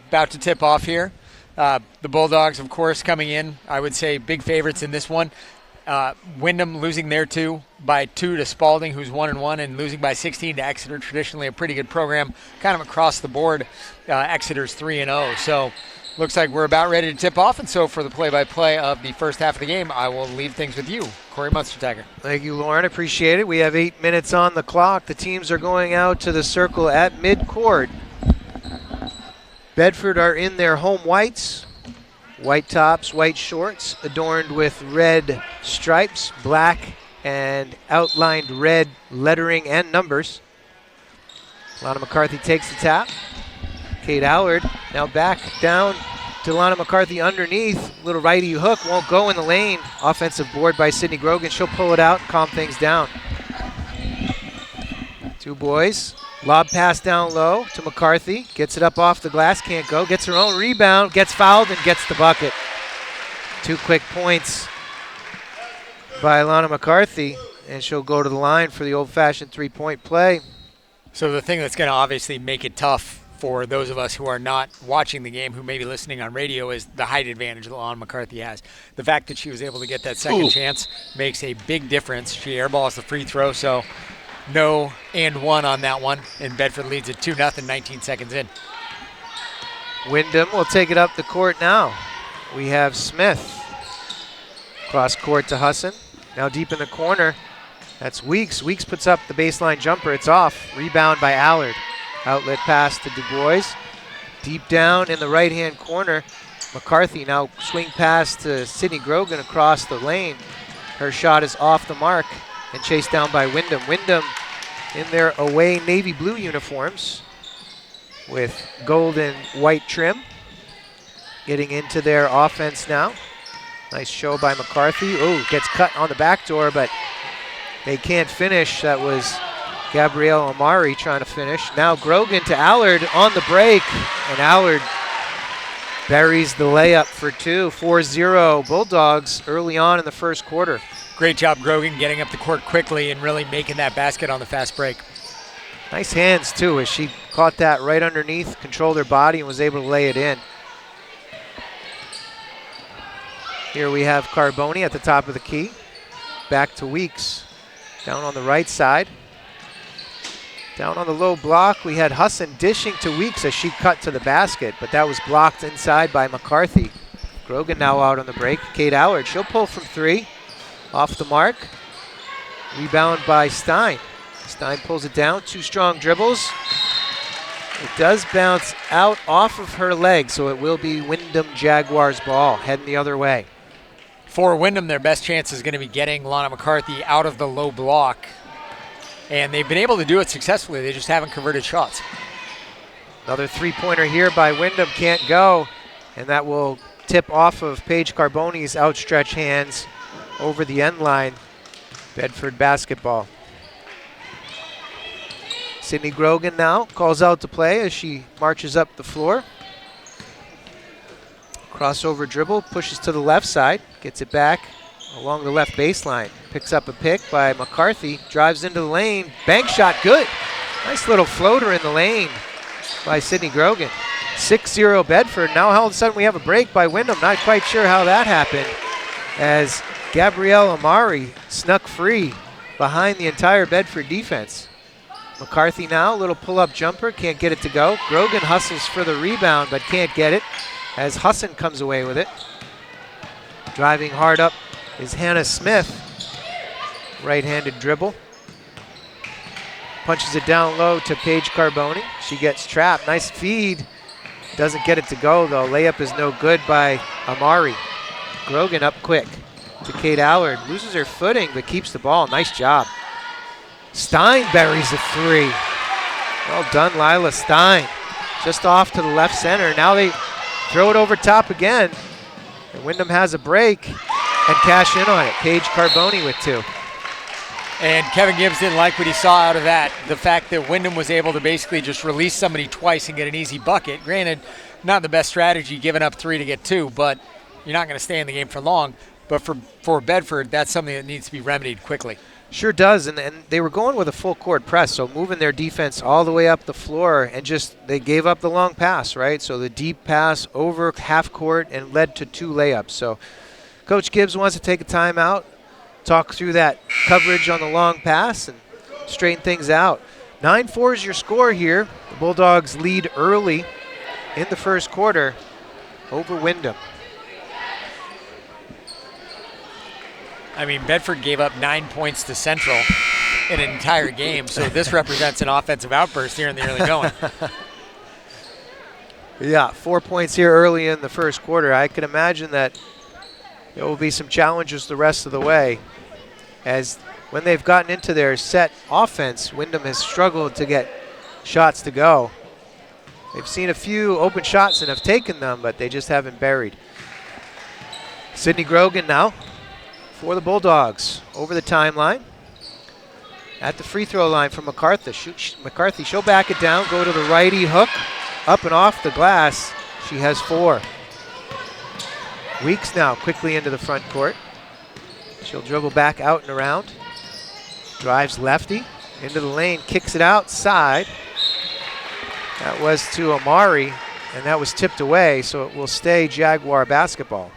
about to tip off here. The Bulldogs, of course, coming in, I would say big favorites in this one. Windham losing there by 2 to Spalding, who's 1-1, and losing by 16 to Exeter, traditionally a pretty good program, kind of across the board. Exeter's 3-0. So looks like we're about ready to tip off, and so for the play-by-play of the first half of the game, I will leave things with you, Corey Munstertagger. Thank you, Lauren. Appreciate it. We have 8 minutes on the clock. The teams are going out to the circle at midcourt. Bedford are in their home whites. White tops, white shorts, adorned with red stripes, black and outlined red lettering and numbers. Lana McCarthy takes the tap. Kate Allard now back down to Lana McCarthy underneath. Little righty hook, won't go in the lane. Offensive board by Sydney Grogan. She'll pull it out, calm things down. 2 boys. Lob pass down low to McCarthy. Gets it up off the glass, can't go. Gets her own rebound, gets fouled, and gets the bucket. 2 quick points by Lana McCarthy, and she'll go to the line for the old-fashioned 3-point play. So the thing that's going to obviously make it tough for those of us who are not watching the game, who may be listening on radio, is the height advantage that Lana McCarthy has. The fact that she was able to get that second chance makes a big difference. She airballs the free throw, so no and 1 on that one, and Bedford leads it 2-0, 19 seconds in. Windham will take it up the court now. We have Smith. Cross court to Husson. Now deep in the corner. That's Weeks. Weeks puts up the baseline jumper. It's off. Rebound by Allard. Outlet pass to Du Bois. Deep down in the right-hand corner. McCarthy now swing pass to Sydney Grogan across the lane. Her shot is off the mark and chased down by Windham. Windham in their away navy blue uniforms with gold and white trim. Getting into their offense now. Nice show by McCarthy. Oh, gets cut on the back door, but they can't finish. That was Gabrielle Amari trying to finish. Now Grogan to Allard on the break, and Allard buries the layup for 2. 4-0 Bulldogs early on in the first quarter. Great job, Grogan, getting up the court quickly and really making that basket on the fast break. Nice hands, too, as she caught that right underneath, controlled her body, and was able to lay it in. Here we have Carboni at the top of the key. Back to Weeks. Down on the right side. Down on the low block, we had Husson dishing to Weeks as she cut to the basket, but that was blocked inside by McCarthy. Grogan now out on the break. Kate Allard, she'll pull from 3. Off the mark. Rebound by Stein. Stein pulls it down. 2 strong dribbles. It does bounce out off of her leg, so it will be Windham Jaguars ball, heading the other way. For Windham, their best chance is going to be getting Lana McCarthy out of the low block. And they've been able to do it successfully. They just haven't converted shots. Another 3-pointer here by Windham, can't go. And that will tip off of Paige Carboni's outstretched hands over the end line. Bedford basketball. Sydney Grogan now calls out to play as she marches up the floor. Crossover dribble, pushes to the left side, gets it back along the left baseline. Picks up a pick by McCarthy, drives into the lane, bank shot, good. Nice little floater in the lane by Sydney Grogan. 6-0 Bedford. Now all of a sudden we have a break by Windham. Not quite sure how that happened, as Gabrielle Amari snuck free behind the entire Bedford defense. McCarthy now, a little pull-up jumper, can't get it to go. Grogan hustles for the rebound, but can't get it, as Husson comes away with it. Driving hard up is Hannah Smith. Right-handed dribble. Punches it down low to Paige Carboni. She gets trapped. Nice feed. Doesn't get it to go, though. Layup is no good by Amari. Grogan up quick to Kate Allard. Loses her footing, but keeps the ball. Nice job. Stein buries a 3. Well done, Lila Stein. Just off to the left center. Now they throw it over top again. And Windham has a break and cash in on it. Paige Carboni with 2. And Kevin Gibbs didn't like what he saw out of that. The fact that Windham was able to basically just release somebody twice and get an easy bucket. Granted, not the best strategy, giving up 3 to get 2, but you're not going to stay in the game for long. But for Bedford, that's something that needs to be remedied quickly. Sure does, and they were going with a full court press, so moving their defense all the way up the floor, and just they gave up the long pass, right? So the deep pass over half court and led to 2 layups. So Coach Gibbs wants to take a timeout, talk through that coverage on the long pass, and straighten things out. 9-4 is your score here. The Bulldogs lead early in the first quarter over Windham. I mean, Bedford gave up 9 points to Central in an entire game, so this represents an offensive outburst here in the early going. Yeah, 4 points here early in the first quarter. I can imagine that there will be some challenges the rest of the way, as when they've gotten into their set offense, Windham has struggled to get shots to go. They've seen a few open shots and have taken them, but they just haven't buried. Sidney Grogan now for the Bulldogs over the timeline. At the free throw line from McCarthy. McCarthy, she'll back it down, go to the righty hook, up and off the glass. She has 4. Weeks now quickly into the front court. She'll dribble back out and around. Drives lefty into the lane, kicks it outside. That was to Amari, and that was tipped away, so it will stay Jaguar basketball.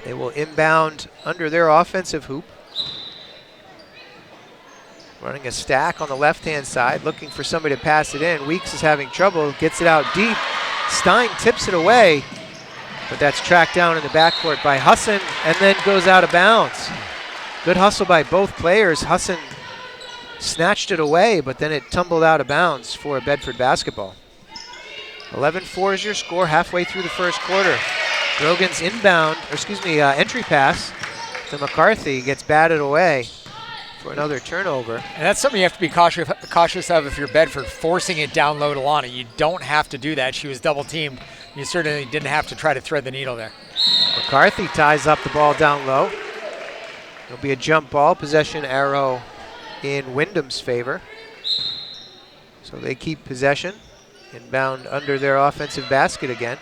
They will inbound under their offensive hoop. Running a stack on the left-hand side, looking for somebody to pass it in. Weeks is having trouble, gets it out deep. Stein tips it away, but that's tracked down in the backcourt by Husson and then goes out of bounds. Good hustle by both players. Husson snatched it away, but then it tumbled out of bounds for Bedford basketball. 11-4 is your score halfway through the first quarter. Grogan's entry pass to McCarthy gets batted away for another turnover. And that's something you have to be cautious of if you're Bedford, forcing it down low to Lana. You don't have to do that. She was double teamed. You certainly didn't have to try to thread the needle there. McCarthy ties up the ball down low. It'll be a jump ball, possession arrow in Windham's favor. So they keep possession, inbound under their offensive basket again.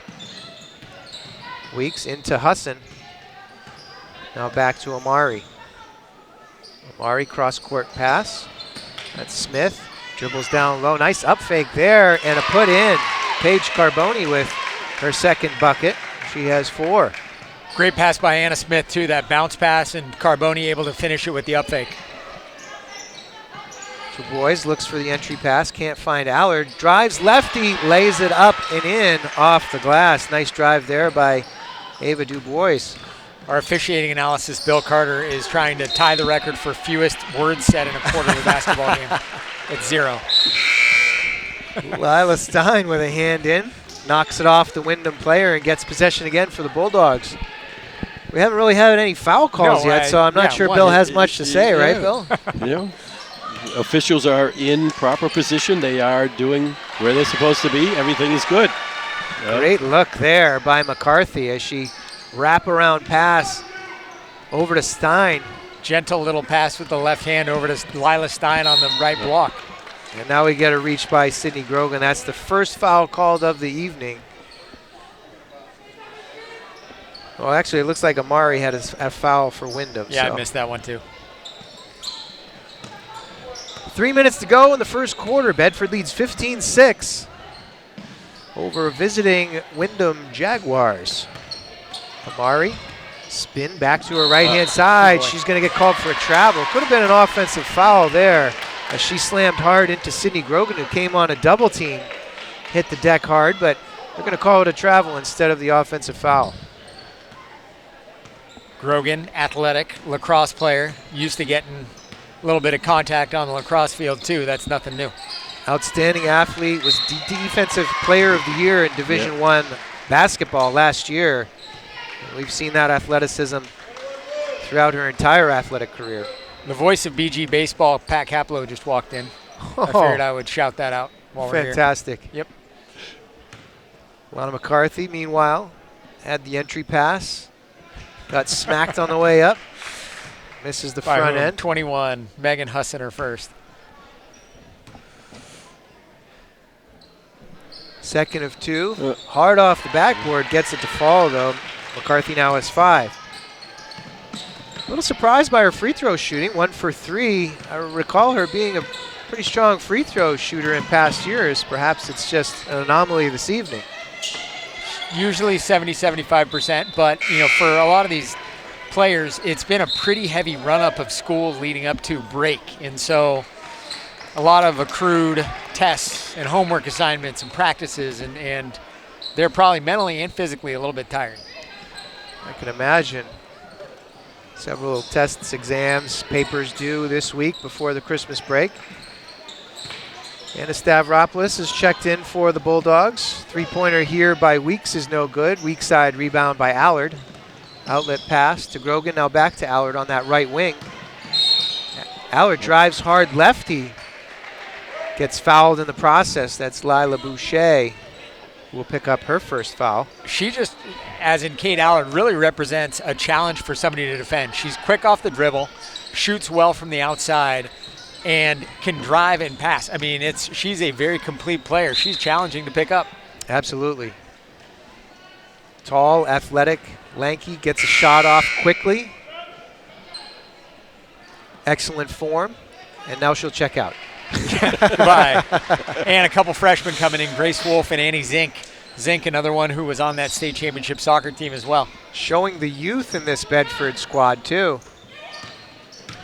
Weeks into Husson. Now back to Amari. Amari cross-court pass. That's Smith. Dribbles down low. Nice up fake there and a put in. Paige Carboni with her second bucket. She has 4. Great pass by Anna Smith, too. That bounce pass, and Carboni able to finish it with the up fake. Boys looks for the entry pass. Can't find Allard. Drives lefty. Lays it up and in off the glass. Nice drive there by Ava DuBois. Our officiating analysis, Bill Carter, is trying to tie the record for fewest words said in a quarterly basketball game. It's 0. Lila Stein with a hand in. Knocks it off the Windham player and gets possession again for the Bulldogs. We haven't really had any foul calls yet, so I'm not sure Bill has much to say, right, Bill? Yeah. Officials are in proper position. They are doing where they're supposed to be. Everything is good. Great look there by McCarthy as she wraparound pass over to Stein. Gentle little pass with the left hand over to Lila Stein on the right block. And now we get a reach by Sidney Grogan. That's the first foul called of the evening. Well, actually, it looks like Amari had a foul for Windham. Yeah, so. I missed that one too. 3 minutes to go in the first quarter. Bedford leads 15-6 over visiting Windham Jaguars. Amari, spin back to her right-hand side. She's going to get called for a travel. Could have been an offensive foul there as she slammed hard into Sidney Grogan, who came on a double team, hit the deck hard, but they're going to call it a travel instead of the offensive foul. Grogan, athletic, lacrosse player, used to getting a little bit of contact on the lacrosse field too. That's nothing new. Outstanding athlete, was defensive player of the year in Division I basketball last year. And we've seen that athleticism throughout her entire athletic career. The voice of BG Baseball, Pat Caplow, just walked in. I figured I would shout that out while we're here. Fantastic. Yep. Lana McCarthy, meanwhile, had the entry pass. Got smacked on the way up. Misses the front end. 21, Megan Husson her first. Second of 2. Hard off the backboard, gets it to fall though. McCarthy now has 5. A little surprised by her free throw shooting, 1 for 3. I recall her being a pretty strong free throw shooter in past years. Perhaps it's just an anomaly this evening. Usually 70-75%, but for a lot of these players, it's been a pretty heavy run-up of school leading up to break, and so a lot of accrued tests and homework assignments and practices, and they're probably mentally and physically a little bit tired. I can imagine. Several tests, exams, papers due this week before the Christmas break. Anna Stavropoulos is checked in for the Bulldogs. Three-pointer here by Weeks is no good. Weak side rebound by Allard. Outlet pass to Grogan, now back to Allard on that right wing. Allard drives hard lefty. Gets fouled in the process. That's Lila Boucher who will pick up her first foul. She just, as in Kate Allard, really represents a challenge for somebody to defend. She's quick off the dribble, shoots well from the outside, and can drive and pass. I mean, she's a very complete player. She's challenging to pick up. Absolutely. Tall, athletic, lanky, gets a shot off quickly. Excellent form, and now she'll check out. Goodbye. And a couple freshmen coming in, Grace Wolf and Annie Zink. Zink, another one who was on that state championship soccer team as well. Showing the youth in this Bedford squad, too.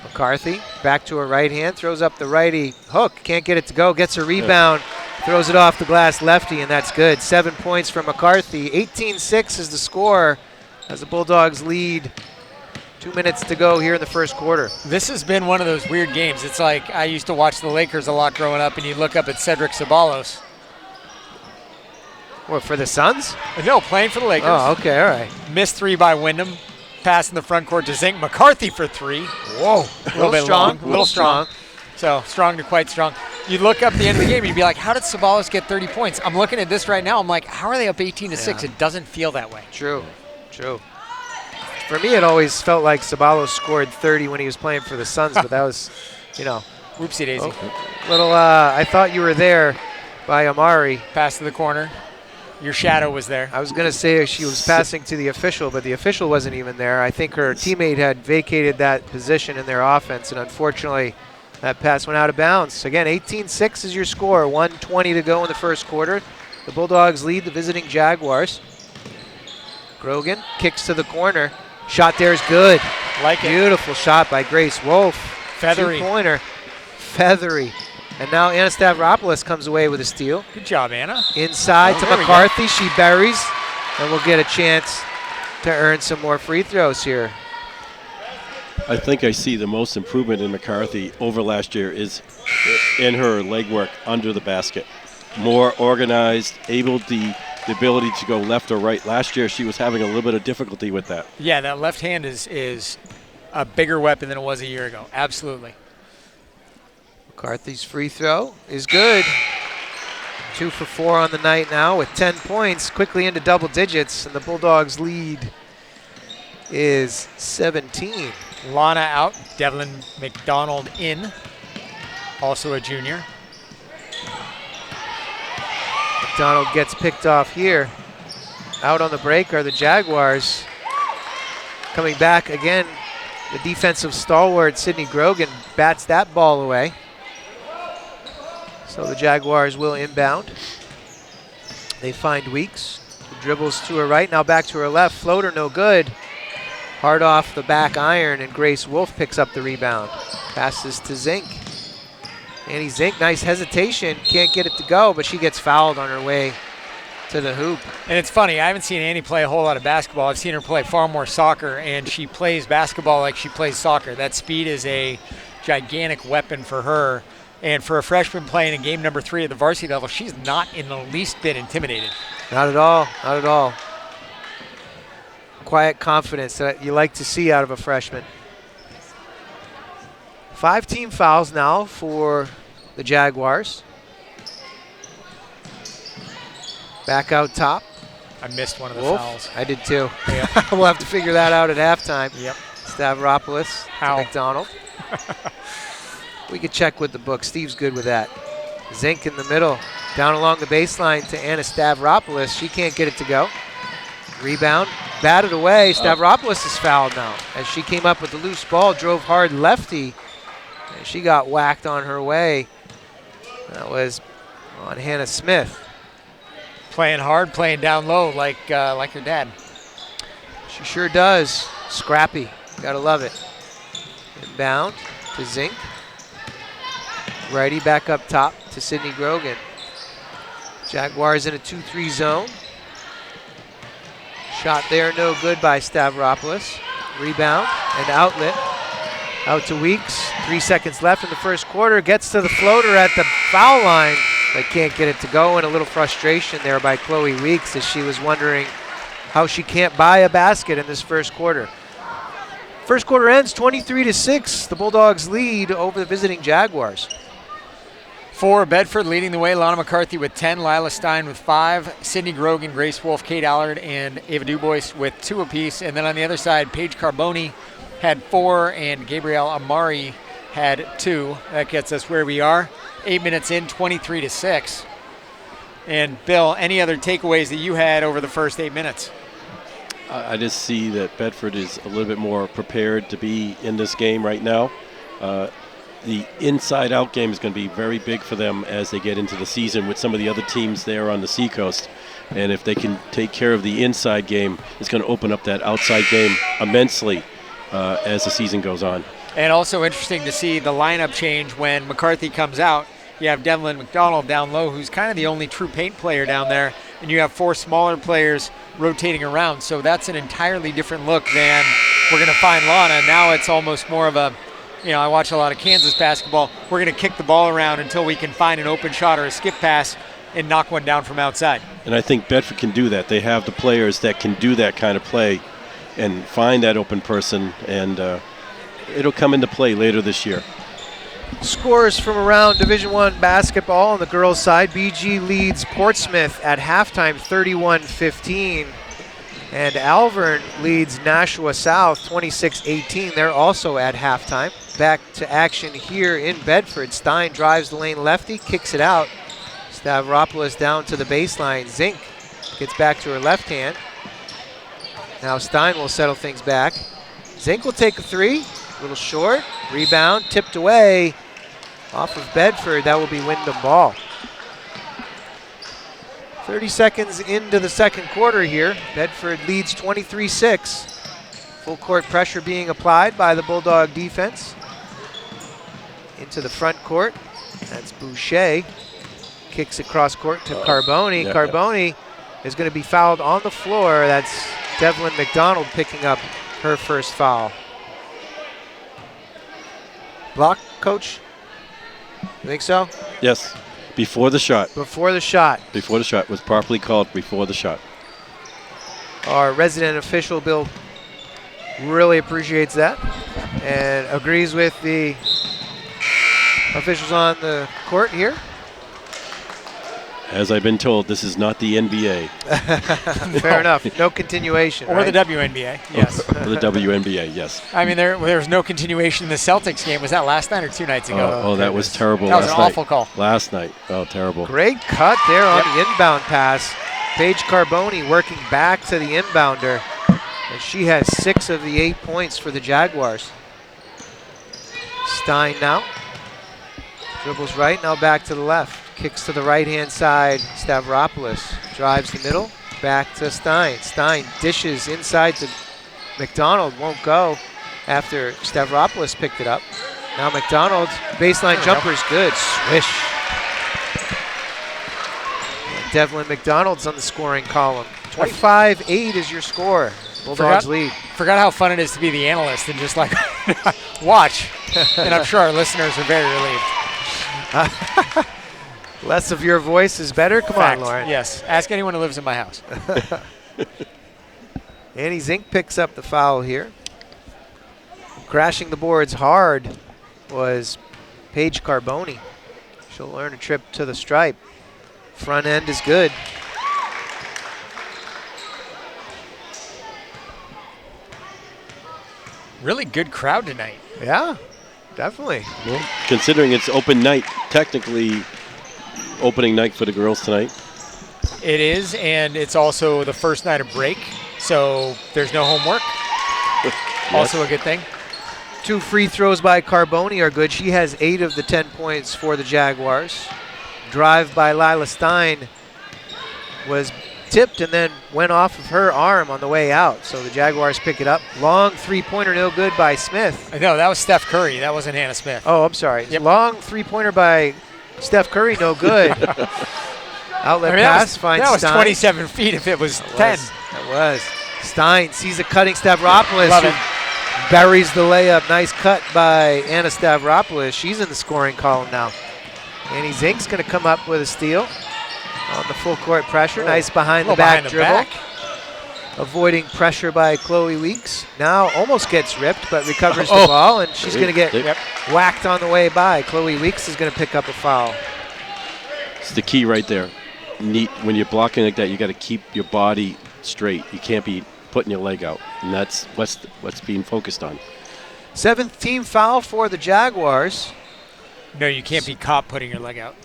McCarthy back to her right hand, throws up the righty hook, can't get it to go, gets a rebound, throws it off the glass lefty, and that's good. 7 points from McCarthy. 18-6 is the score as the Bulldogs lead. 2 minutes to go here in the first quarter. This has been one of those weird games. It's like I used to watch the Lakers a lot growing up, and you look up at Cedric Ceballos. What, for the Suns? No, playing for the Lakers. Oh, okay, all right. Missed 3 by Wyndham. Pass in the front court to Zink. McCarthy for 3. Whoa. A little bit strong. long. A little strong. So strong to quite strong. You look up at the end of the game, and you'd be like, how did Ceballos get 30 points? I'm looking at this right now. I'm like, how are they up 18-6? It doesn't feel that way. True. For me, it always felt like Ceballos scored 30 when he was playing for the Suns, but that was, Whoopsie daisy. I thought you were there by Amari. Pass to the corner. Your shadow was there. I was going to say she was passing to the official, but the official wasn't even there. I think her teammate had vacated that position in their offense, and unfortunately, that pass went out of bounds. Again, 18-6 is your score. 1:20 to go in the first quarter. The Bulldogs lead the visiting Jaguars. Grogan kicks to the corner. Shot there is good. Like it. Beautiful shot by Grace Wolf. Feathery. Two-pointer. Feathery. And now Anna Stavropoulos comes away with a steal. Good job, Anna. Inside to McCarthy. She buries. And we'll get a chance to earn some more free throws here. I think I see the most improvement in McCarthy over last year is in her legwork under the basket. More organized, able the ability to go left or right. Last year she was having a little bit of difficulty with that. Yeah, that left hand is a bigger weapon than it was a year ago. Absolutely. McCarthy's free throw is good. 2 for 4 on the night now with 10 points, quickly into double digits, and the Bulldogs lead is 17. Lana out, Devlin McDonald in, also a junior. McDonald gets picked off here. Out on the break are the Jaguars. Coming back again, the defensive stalwart Sydney Grogan bats that ball away. So the Jaguars will inbound. They find Weeks, who dribbles to her right, now back to her left. Floater no good. Hard off the back iron, and Grace Wolf picks up the rebound. Passes to Zink. Annie Zink, nice hesitation. Can't get it to go, but she gets fouled on her way to the hoop. And it's funny, I haven't seen Annie play a whole lot of basketball. I've seen her play far more soccer, and she plays basketball like she plays soccer. That speed is a gigantic weapon for her. And for a freshman playing in game number 3 at the varsity level, she's not in the least bit intimidated. Not at all, not at all. Quiet confidence that you like to see out of a freshman. 5 team fouls now for the Jaguars. Back out top. I missed one of the Wolf. fouls. I did too. Yep. We'll have to figure that out at halftime. Yep. Stavropoulos How? to McDonald. We could check with the book. Steve's good with that. Zink in the middle. Down along the baseline to Anna Stavropoulos. She can't get it to go. Rebound, batted away. Stavropoulos is fouled now as she came up with the loose ball, drove hard lefty, and she got whacked on her way. That was on Hannah Smith. Playing hard, playing down low like her dad. She sure does. Scrappy, gotta love it. Inbound to Zink. Righty back up top to Sydney Grogan. Jaguars in a 2-3 zone. Shot there, no good by Stavropoulos. Rebound and outlet. Out to Weeks. 3 seconds left in the first quarter. Gets to the floater at the foul line, but can't get it to go. And a little frustration there by Chloe Weeks as she was wondering how she can't buy a basket in this first quarter. First quarter ends 23-6. The Bulldogs lead over the visiting Jaguars. For Bedford, leading the way, Lana McCarthy with 10, Lila Stein with 5, Sydney Grogan, Grace Wolf, Kate Allard, and Ava Dubois with 2 apiece. And then on the other side, Paige Carboni had 4, and Gabrielle Amari had 2. That gets us where we are. 8 minutes in, 23-6. And Bill, any other takeaways that you had over the first 8 minutes? I just see that Bedford is a little bit more prepared to be in this game right now. The inside-out game is going to be very big for them as they get into the season with some of the other teams there on the Seacoast. And if they can take care of the inside game, it's going to open up that outside game immensely as the season goes on. And also interesting to see the lineup change when McCarthy comes out. You have Devlin McDonald down low, who's kind of the only true paint player down there, and you have 4 smaller players rotating around. So that's an entirely different look than we're going to find Lana. Now it's almost more of a, I watch a lot of Kansas basketball. We're going to kick the ball around until we can find an open shot or a skip pass and knock one down from outside. And I think Bedford can do that. They have the players that can do that kind of play and find that open person, and it'll come into play later this year. Scores from around Division I basketball on the girls' side. BG leads Portsmouth at halftime 31-15. And Alvern leads Nashua South 26-18. They're also at halftime. Back to action here in Bedford. Stein drives the lane lefty, kicks it out. Stavropoulos down to the baseline. Zink gets back to her left hand. Now Stein will settle things back. Zink will take a 3. A little short. Rebound tipped away off of Bedford. That will be Windham ball. 30 seconds into the second quarter here. Bedford leads 23-6. Full court pressure being applied by the Bulldog defense. Into the front court. That's Boucher. Kicks it cross court to Carboni. Yeah, Carboni is going to be fouled on the floor. That's Devlin McDonald picking up her first foul. Block, coach? You think so? Yes, before the shot. Before the shot. Before the shot was properly called before the shot. Our resident official, Bill, really appreciates that and agrees with the officials on the court here. As I've been told, this is not the NBA. Fair enough. No continuation. Or right? the WNBA, yes. Or the WNBA, yes. I mean, there was no continuation in the Celtics game. Was that last night or 2 nights ago? Oh, that was terrible. That was last an night. awful call. Last night. Oh, terrible. Great cut there on the inbound pass. Paige Carboni working back to the inbounder. And she has 6 of the 8 points for the Jaguars. Stein now. Dribbles right, now back to the left. Kicks to the right-hand side. Stavropoulos drives the middle. Back to Stein. Stein dishes inside to McDonald. Won't go after Stavropoulos picked it up. Now McDonald, baseline jumper's good. Swish. And Devlin McDonald's on the scoring column. 25-8 is your score. Bulldogs lead. Forgot how fun it is to be the analyst and just like watch. And I'm sure our listeners are very relieved. Less of your voice is better. Come Fact. on, Lauren. Yes. Ask anyone who lives in my house. Annie Zink picks up the foul here. Crashing the boards hard was Paige Carboni. She'll earn a trip to the stripe. Front end is good. Really good crowd tonight. Yeah, definitely. Well, considering it's open night, technically opening night for the girls tonight. It is, and it's also the first night of break. So there's no homework. Also a good thing. 2 free throws by Carboni are good. She has 8 of the 10 points for the Jaguars. Drive by Lila Stein was tipped and then went off of her arm on the way out. So the Jaguars pick it up. Long three-pointer, no good by Smith. No, that was Steph Curry. That wasn't Hannah Smith. Oh, I'm sorry. Yep. Long three-pointer by Steph Curry, no good. Outlet pass finds that was Stein. 27 feet if it was 10. That was. Stein sees a cutting Stavropoulos. Love it. Buries the layup. Nice cut by Anna Stavropoulos. She's in the scoring column now. Annie Zink's going to come up with a steal on the full court pressure. Nice behind the back dribble. Avoiding pressure by Chloe Weeks. Now almost gets ripped, but recovers the ball, and she's going to get whacked on the way by. Chloe Weeks is going to pick up a foul. It's the key right there. Neat. When you're blocking like that, you got to keep your body straight. You can't be putting your leg out, and that's what's being focused on. 7th team foul for the Jaguars. No, you can't be caught putting your leg out.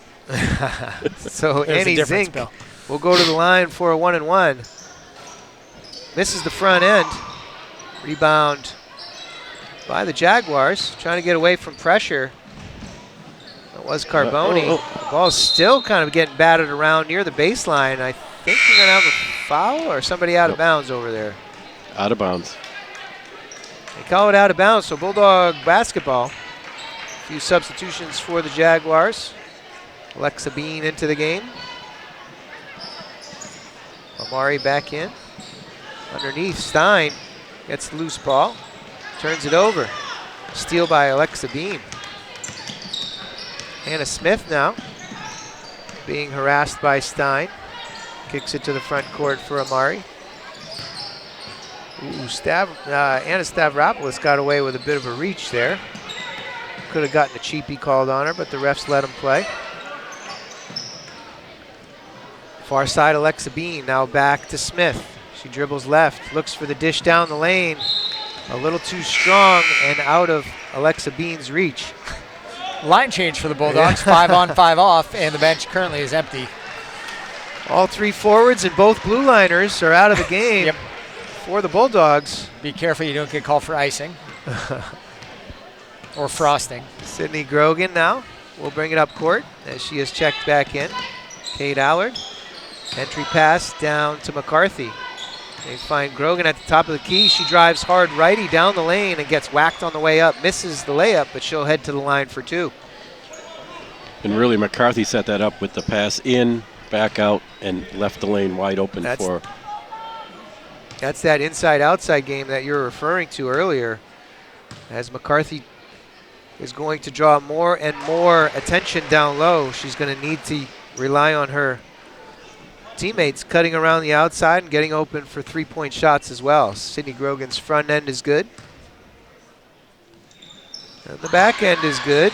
So Annie Zink will go to the line for a 1-and-1. Misses the front end. Rebound by the Jaguars, trying to get away from pressure. That was Carboni. The ball's still kind of getting batted around near the baseline. I think you're going to have a foul or somebody out of bounds over there. Out of bounds. They call it out of bounds, so Bulldog basketball. A few substitutions for the Jaguars. Alexa Bean into the game. Amari back in. Underneath, Stein gets the loose ball. Turns it over. Steal by Alexa Bean. Hannah Smith now being harassed by Stein. Kicks it to the front court for Amari. Ooh, Anna Stavropoulos got away with a bit of a reach there. Could have gotten a cheapie called on her, but the refs let him play. Far side, Alexa Bean now back to Smith. She dribbles left, looks for the dish down the lane. A little too strong and out of Alexa Bean's reach. Line change for the Bulldogs, 5 on, 5 off, and the bench currently is empty. All 3 forwards and both blue liners are out of the game for the Bulldogs. Be careful you don't get called for icing or frosting. Sydney Grogan now will bring it up court as she is checked back in. Kate Allard. Entry pass down to McCarthy. They find Grogan at the top of the key. She drives hard righty down the lane and gets whacked on the way up. Misses the layup, but she'll head to the line for 2. And really, McCarthy set that up with the pass in, back out, and left the lane wide open for. That's that inside-outside game that you're referring to earlier. As McCarthy is going to draw more and more attention down low, she's going to need to rely on her teammates cutting around the outside and getting open for 3-point shots as well. Sydney Grogan's front end is good. And the back end is good.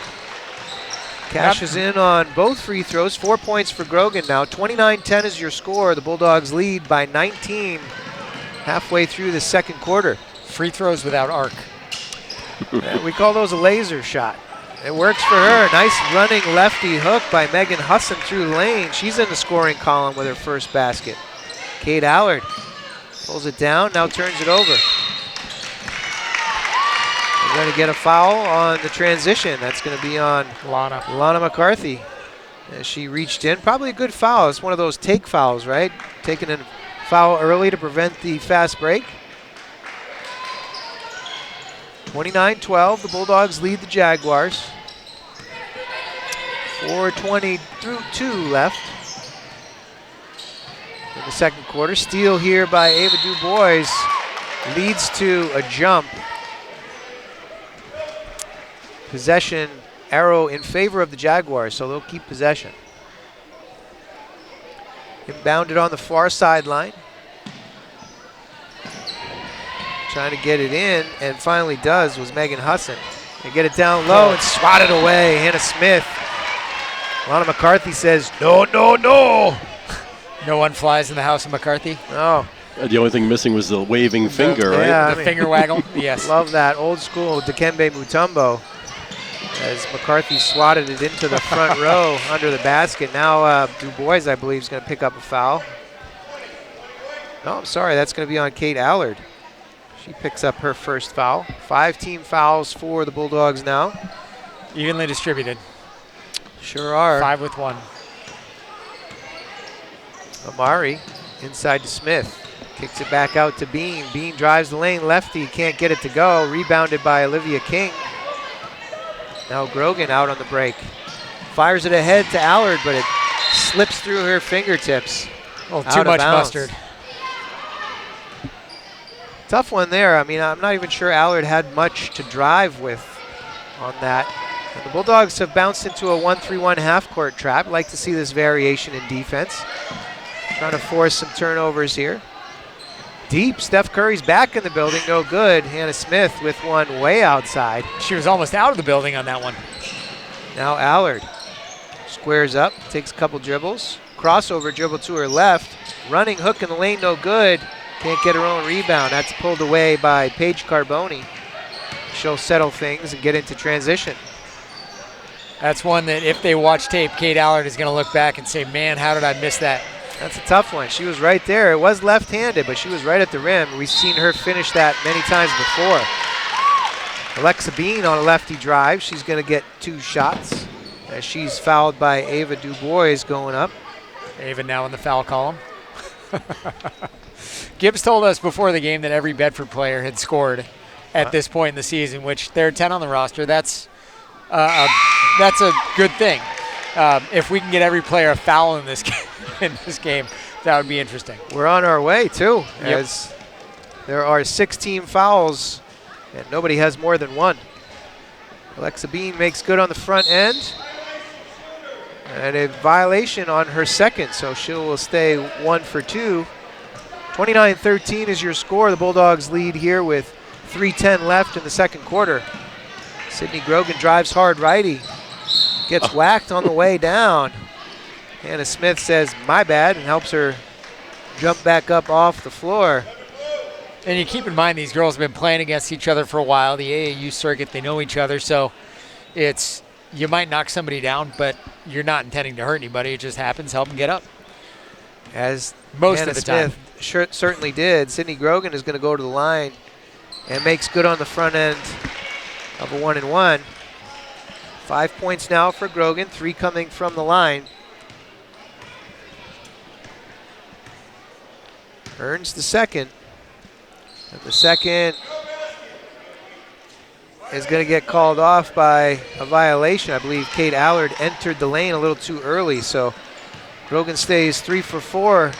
Cashes in on both free throws. 4 points for Grogan now. 29-10 is your score. The Bulldogs lead by 19 halfway through the second quarter. Free throws without arc. We call those a laser shot. It works for her. Nice running lefty hook by Megan Husson through the lane. She's in the scoring column with her first basket. Kate Allard pulls it down, now turns it over. We're going to get a foul on the transition. That's going to be on Lana McCarthy as she reached in. Probably a good foul. It's one of those take fouls, right? Taking a foul early to prevent the fast break. 29-12, the Bulldogs lead the Jaguars. 4:22 left in the second quarter. Steal here by Ava DuBois leads to a jump. Possession arrow in favor of the Jaguars, so they'll keep possession. Inbounded on the far sideline. Trying to get it in, and finally does, was Megan Husson. They get it down low and swat it away. Hannah Smith. Lana McCarthy says, no, no, no. No one flies in the house of McCarthy. No. The only thing missing was the waving finger, right? Yeah, the finger waggle, yes. Love that. Old school Dikembe Mutombo as McCarthy swatted it into the front row under the basket. Now DuBois, I believe, is going to pick up a foul. No, I'm sorry. That's going to be on Kate Allard. She picks up her first foul. 5 team fouls for the Bulldogs now. Evenly distributed. Sure are. 5 with 1. Amari inside to Smith. Kicks it back out to Bean. Bean drives the lane. Lefty can't get it to go. Rebounded by Olivia King. Now Grogan out on the break. Fires it ahead to Allard, but it slips through her fingertips. Oh, too much mustard. Tough one there. I mean, I'm not even sure Allard had much to drive with on that. And the Bulldogs have bounced into a 1-3-1 half-court trap. Like to see this variation in defense. Trying to force some turnovers here. Deep, Steph Curry's back in the building, no good. Hannah Smith with one way outside. She was almost out of the building on that one. Now Allard squares up, takes a couple dribbles. Crossover dribble to her left. Running hook in the lane, no good. Can't get her own rebound. That's pulled away by Paige Carboni. She'll settle things and get into transition. That's one that if they watch tape, Kate Allard is going to look back and say, man, how did I miss that? That's a tough one. She was right there. It was left-handed, but she was right at the rim. We've seen her finish that many times before. Alexa Bean on a lefty drive. She's going to get 2 shots as she's fouled by Ava DuBois going up. Ava now in the foul column. Gibbs told us before the game that every Bedford player had scored at this point in the season, which there are 10 on the roster. That's a good thing. If we can get every player a foul in this game, that would be interesting. We're on our way, too, as there are 16 fouls, and nobody has more than 1. Alexa Bean makes good on the front end, and a violation on her second, so she will stay 1 for 2. 29-13 is your score. The Bulldogs lead here with 3:10 left in the second quarter. Sydney Grogan drives hard righty. Gets whacked on the way down. Hannah Smith says, my bad, and helps her jump back up off the floor. And you keep in mind these girls have been playing against each other for a while. The AAU circuit, they know each other, so you might knock somebody down, but you're not intending to hurt anybody. It just happens. Help them get up. As most Hannah of the Smith time. Certainly did. Sydney Grogan is going to go to the line and makes good on the front end of a 1-and-1. 5 points now for Grogan, 3 coming from the line. Earns the second. And the second is going to get called off by a violation. I believe Kate Allard entered the lane a little too early, so Grogan stays 3 for 4.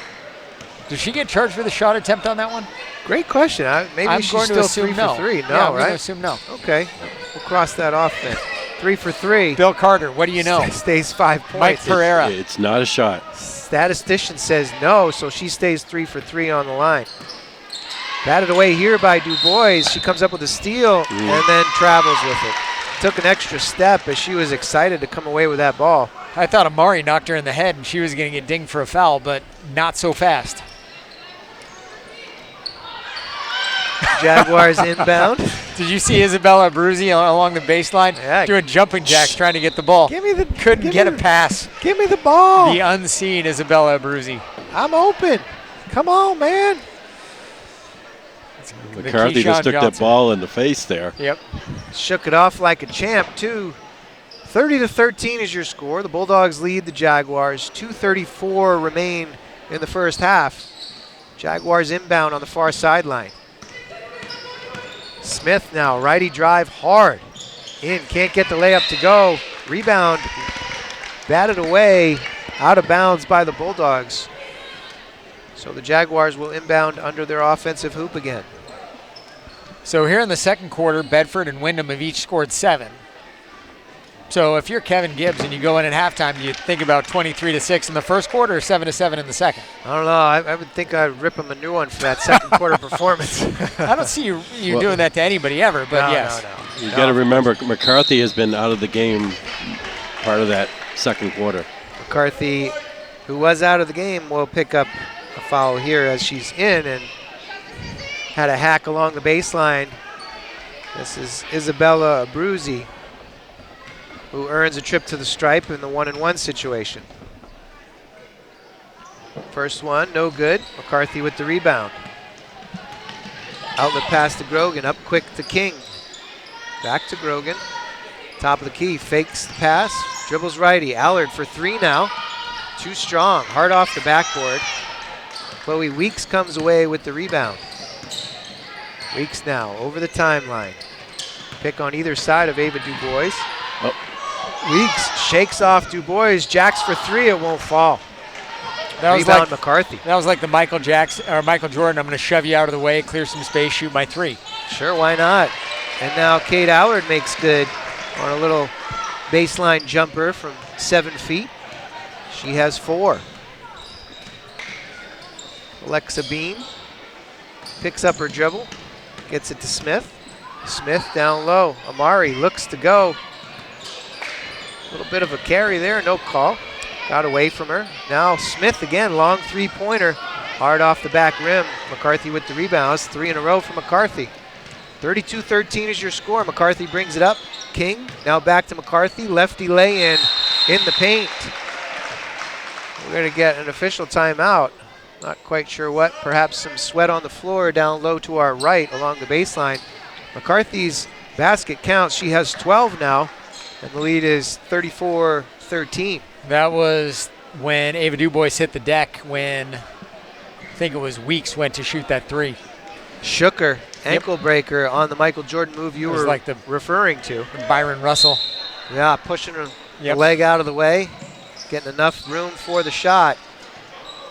Did she get charged for the shot attempt on that one? Great question. Maybe I'm she's going still to assume 3 no. for 3. No, yeah, I'm right? going to assume no. Okay, we'll cross that off then. 3 for 3. Bill Carter, what do you know? Stays 5 points. Mike Pereira. It's not a shot. Statistician says no, so she stays 3 for 3 on the line. Batted away here by DuBois. She comes up with a steal and then travels with it. Took an extra step as she was excited to come away with that ball. I thought Amari knocked her in the head and she was going to get dinged for a foul, but not so fast. Jaguars inbound. Did you see Isabella Abruzzi along the baseline doing jumping jacks trying to get the ball? Couldn't get a pass. Give me the ball. The unseen Isabella Abruzzi. I'm open. Come on, man. McCarthy just took that ball in the face there. Yep. Shook it off like a champ, too. 30-13 is your score. The Bulldogs lead the Jaguars. 2:34 remain in the first half. Jaguars inbound on the far sideline. Smith now, righty drive hard. In, can't get the layup to go. Rebound, batted away, out of bounds by the Bulldogs. So the Jaguars will inbound under their offensive hoop again. So here in the second quarter, Bedford and Windham have each scored 7. So if you're Kevin Gibbs and you go in at halftime, you think about 23-6 in the first quarter or 7-7 in the second? I don't know. I would think I'd rip him a new one for that second quarter performance. I don't see you doing that to anybody ever, but yes. No. You got to remember, McCarthy has been out of the game part of that second quarter. McCarthy, who was out of the game, will pick up a foul here as she's in and had a hack along the baseline. This is Isabella Abruzzi, who earns a trip to the stripe in the 1-and-1 situation. First one, no good. McCarthy with the rebound. Outlet pass to Grogan, up quick to King. Back to Grogan. Top of the key, fakes the pass, dribbles righty. Allard for three now. Too strong, hard off the backboard. Chloe Weeks comes away with the rebound. Weeks now over the timeline. Pick on either side of Ava Dubois. Oh. Weeks shakes off Dubois, jacks for three, it won't fall. That was Rebound like McCarthy. That was like the Michael Jackson or Michael Jordan. I'm going to shove you out of the way, clear some space, shoot my three. Sure, why not? And now Kate Allard makes good on a little baseline jumper from 7 feet. She has 4. Alexa Bean picks up her dribble, gets it to Smith. Smith down low. Amari looks to go. A little bit of a carry there, no call. Got away from her. Now Smith again, long three-pointer. Hard off the back rim. McCarthy with the rebounds. 3 in a row for McCarthy. 32-13 is your score. McCarthy brings it up. King now back to McCarthy. Lefty lay-in in the paint. We're going to get an official timeout. Not quite sure what. Perhaps some sweat on the floor down low to our right along the baseline. McCarthy's basket counts. She has 12 now, and the lead is 34-13. That was when Ava Dubois hit the deck when I think it was Weeks went to shoot that three. Shook her, ankle breaker on the Michael Jordan move you were like the referring to. Byron Russell. Yeah, pushing her leg out of the way, getting enough room for the shot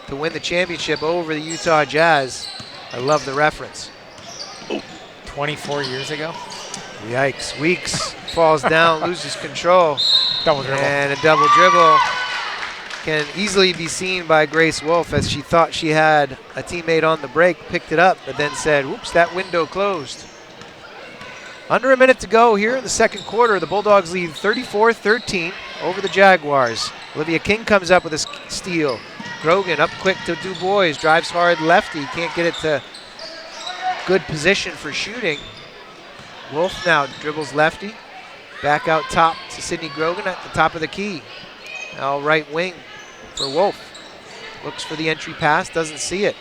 to win the championship over the Utah Jazz. I love the reference. 24 years ago. Yikes. Weeks falls down, loses control. Double dribble. And a double dribble can easily be seen by Grace Wolf as she thought she had a teammate on the break, picked it up, but then said, whoops, that window closed. Under a minute to go here in the second quarter. The Bulldogs lead 34-13 over the Jaguars. Olivia King comes up with a steal. Grogan up quick to Dubois, drives hard lefty, can't get it to good position for shooting. Wolf now dribbles lefty, back out top to Sydney Grogan at the top of the key. Now right wing for Wolf. Looks for the entry pass, doesn't see it.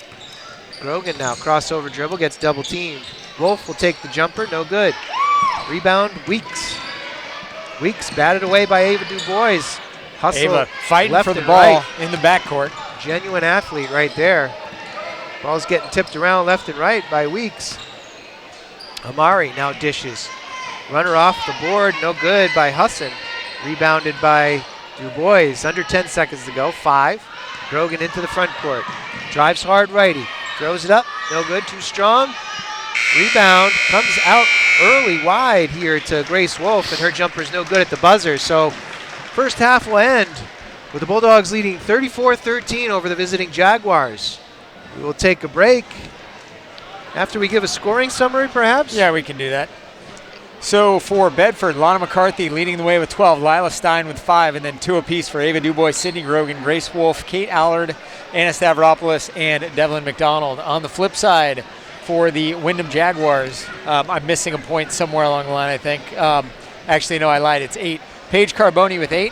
Grogan now crossover dribble, gets double teamed. Wolf will take the jumper, no good. Rebound, Weeks. Weeks batted away by Ava Dubois. Hustle Ava fighting left for the and ball right. in the backcourt. Genuine athlete right there. Ball's getting tipped around left and right by Weeks. Amari now dishes. Runner off the board, no good by Husson. Rebounded by Dubois. Under 10 seconds to go, 5. Grogan into the front court. Drives hard righty. Throws it up, no good, too strong. Rebound comes out early wide here to Grace Wolf, and her jumper's no good at the buzzer. So first half will end with the Bulldogs leading 34-13 over the visiting Jaguars. We will take a break. After we give a scoring summary, perhaps? Yeah, we can do that. So for Bedford, Lana McCarthy leading the way with 12, Lila Stein with 5, and then 2 apiece for Ava Dubois, Sydney Grogan, Grace Wolf, Kate Allard, Anna Stavropoulos, and Devlin McDonald. On the flip side, for the Windham Jaguars, I'm missing a point somewhere along the line, I think. Actually, no, I lied. It's 8. Paige Carboni with 8,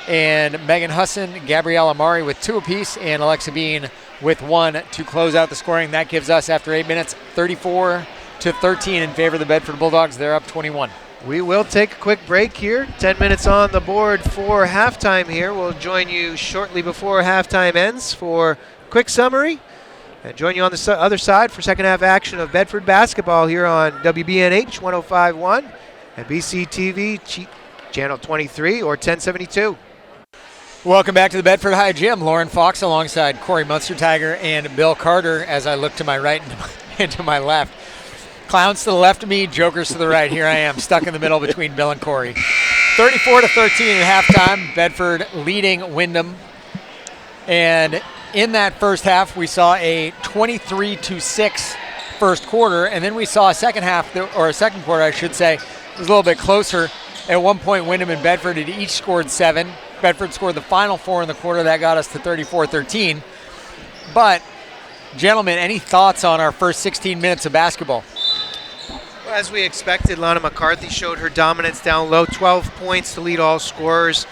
and Megan Husson, Gabrielle Amari with 2 apiece, and Alexa Bean with 1 to close out the scoring. That gives us, after 8 minutes, 34-13 in favor of the Bedford Bulldogs. They're up 21. We will take a quick break here. 10 minutes on the board for halftime here. We'll join you shortly before halftime ends for a quick summary and join you on the other side for second half action of Bedford basketball here on WBNH 105.1 and BCTV Channel 23 or 1072. Welcome back to the Bedford High Gym. Lauren Fox alongside Corey Munster-Tiger and Bill Carter as I look to my right and to my left. Clowns to the left of me, jokers to the right. Here I am, stuck in the middle between Bill and Corey. 34-13 at halftime, Bedford leading Windham. And in that first half, we saw a 23-6 first quarter, and then we saw a second quarter, I should say. It was a little bit closer. At one point, Windham and Bedford had each scored 7. Bedford scored the final 4 in the quarter. That got us to 34-13. But, gentlemen, any thoughts on our first 16 minutes of basketball? Well, as we expected, Lana McCarthy showed her dominance down low, 12 points to lead all scorers.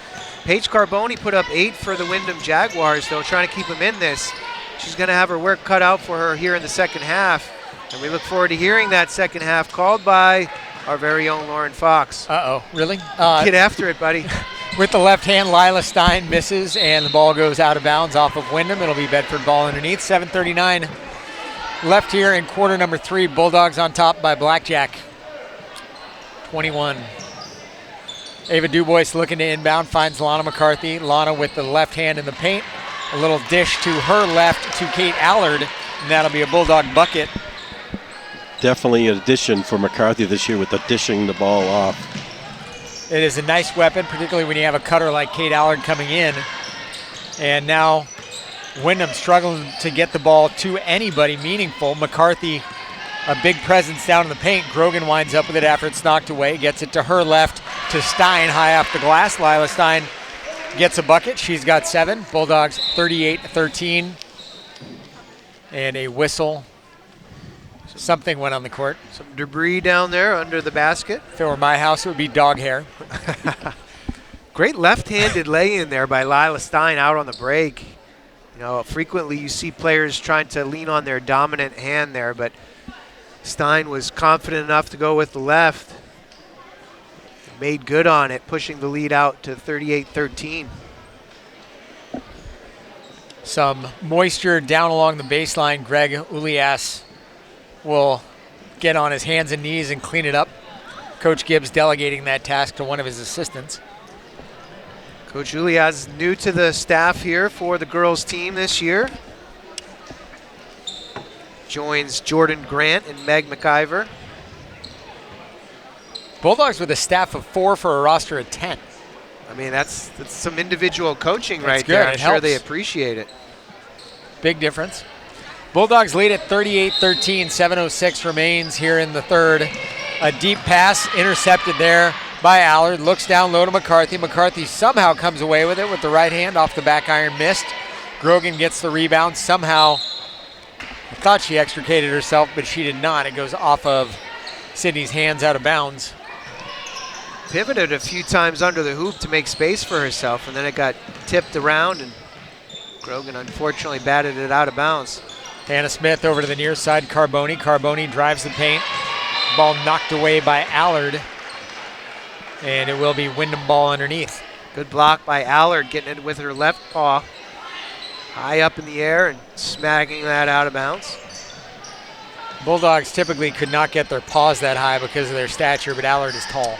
Paige Carboni put up 8 for the Windham Jaguars, though, trying to keep them in this. she's going to have her work cut out for her here in the second half. And we look forward to hearing that second half called by our very own Lauren Fox. Uh-oh, really? Get after it, buddy. With the left hand, Lila Stein misses, and the ball goes out of bounds off of Windham. It'll be Bedford ball underneath. 7:39 left here in quarter number 3. Bulldogs on top by Blackjack. 21. Ava Dubois looking to inbound, finds Lana McCarthy. Lana with the left hand in the paint. A little dish to her left to Kate Allard, and that'll be a Bulldog bucket. Definitely an addition for McCarthy this year with the dishing the ball off. It is a nice weapon, particularly when you have a cutter like Kate Allard coming in. And now Windham struggling to get the ball to anybody meaningful. McCarthy, a big presence down in the paint. Grogan winds up with it after it's knocked away. Gets it to her left to Stein, high off the glass. Lila Stein gets a bucket. She's got 7. Bulldogs 38-13. And a whistle. Something went on the court. Some debris down there under the basket. If it were my house, it would be dog hair. Great left-handed lay-in there by Lila Stein out on the break. You know, frequently you see players trying to lean on their dominant hand there, but Stein was confident enough to go with the left. Made good on it, pushing the lead out to 38-13. Some moisture down along the baseline. Greg Ulias will get on his hands and knees and clean it up. Coach Gibbs delegating that task to one of his assistants. Coach Ulias is new to the staff here for the girls team this year. Joins Jordan Grant and Meg McIver. Bulldogs with a staff of 4 for a roster of 10. I mean, that's some individual coaching That's right good. there. I'm It sure they helps. appreciate it. Big difference. Bulldogs lead at 38-13. 7:06 remains here in the third. A deep pass intercepted there by Allard. Looks down low to McCarthy. McCarthy somehow comes away with it with the right hand off the back iron, missed. Grogan gets the rebound. Somehow, I thought she extricated herself, but she did not. It goes off of Sydney's hands out of bounds. Pivoted a few times under the hoop to make space for herself, and then it got tipped around, and Grogan unfortunately batted it out of bounds. Hannah Smith over to the near side. Carboni. Carboni drives the paint. Ball knocked away by Allard. And it will be Windham ball underneath. Good block by Allard, getting it with her left paw. High up in the air and smacking that out of bounds. Bulldogs typically could not get their paws that high because of their stature, but Allard is tall.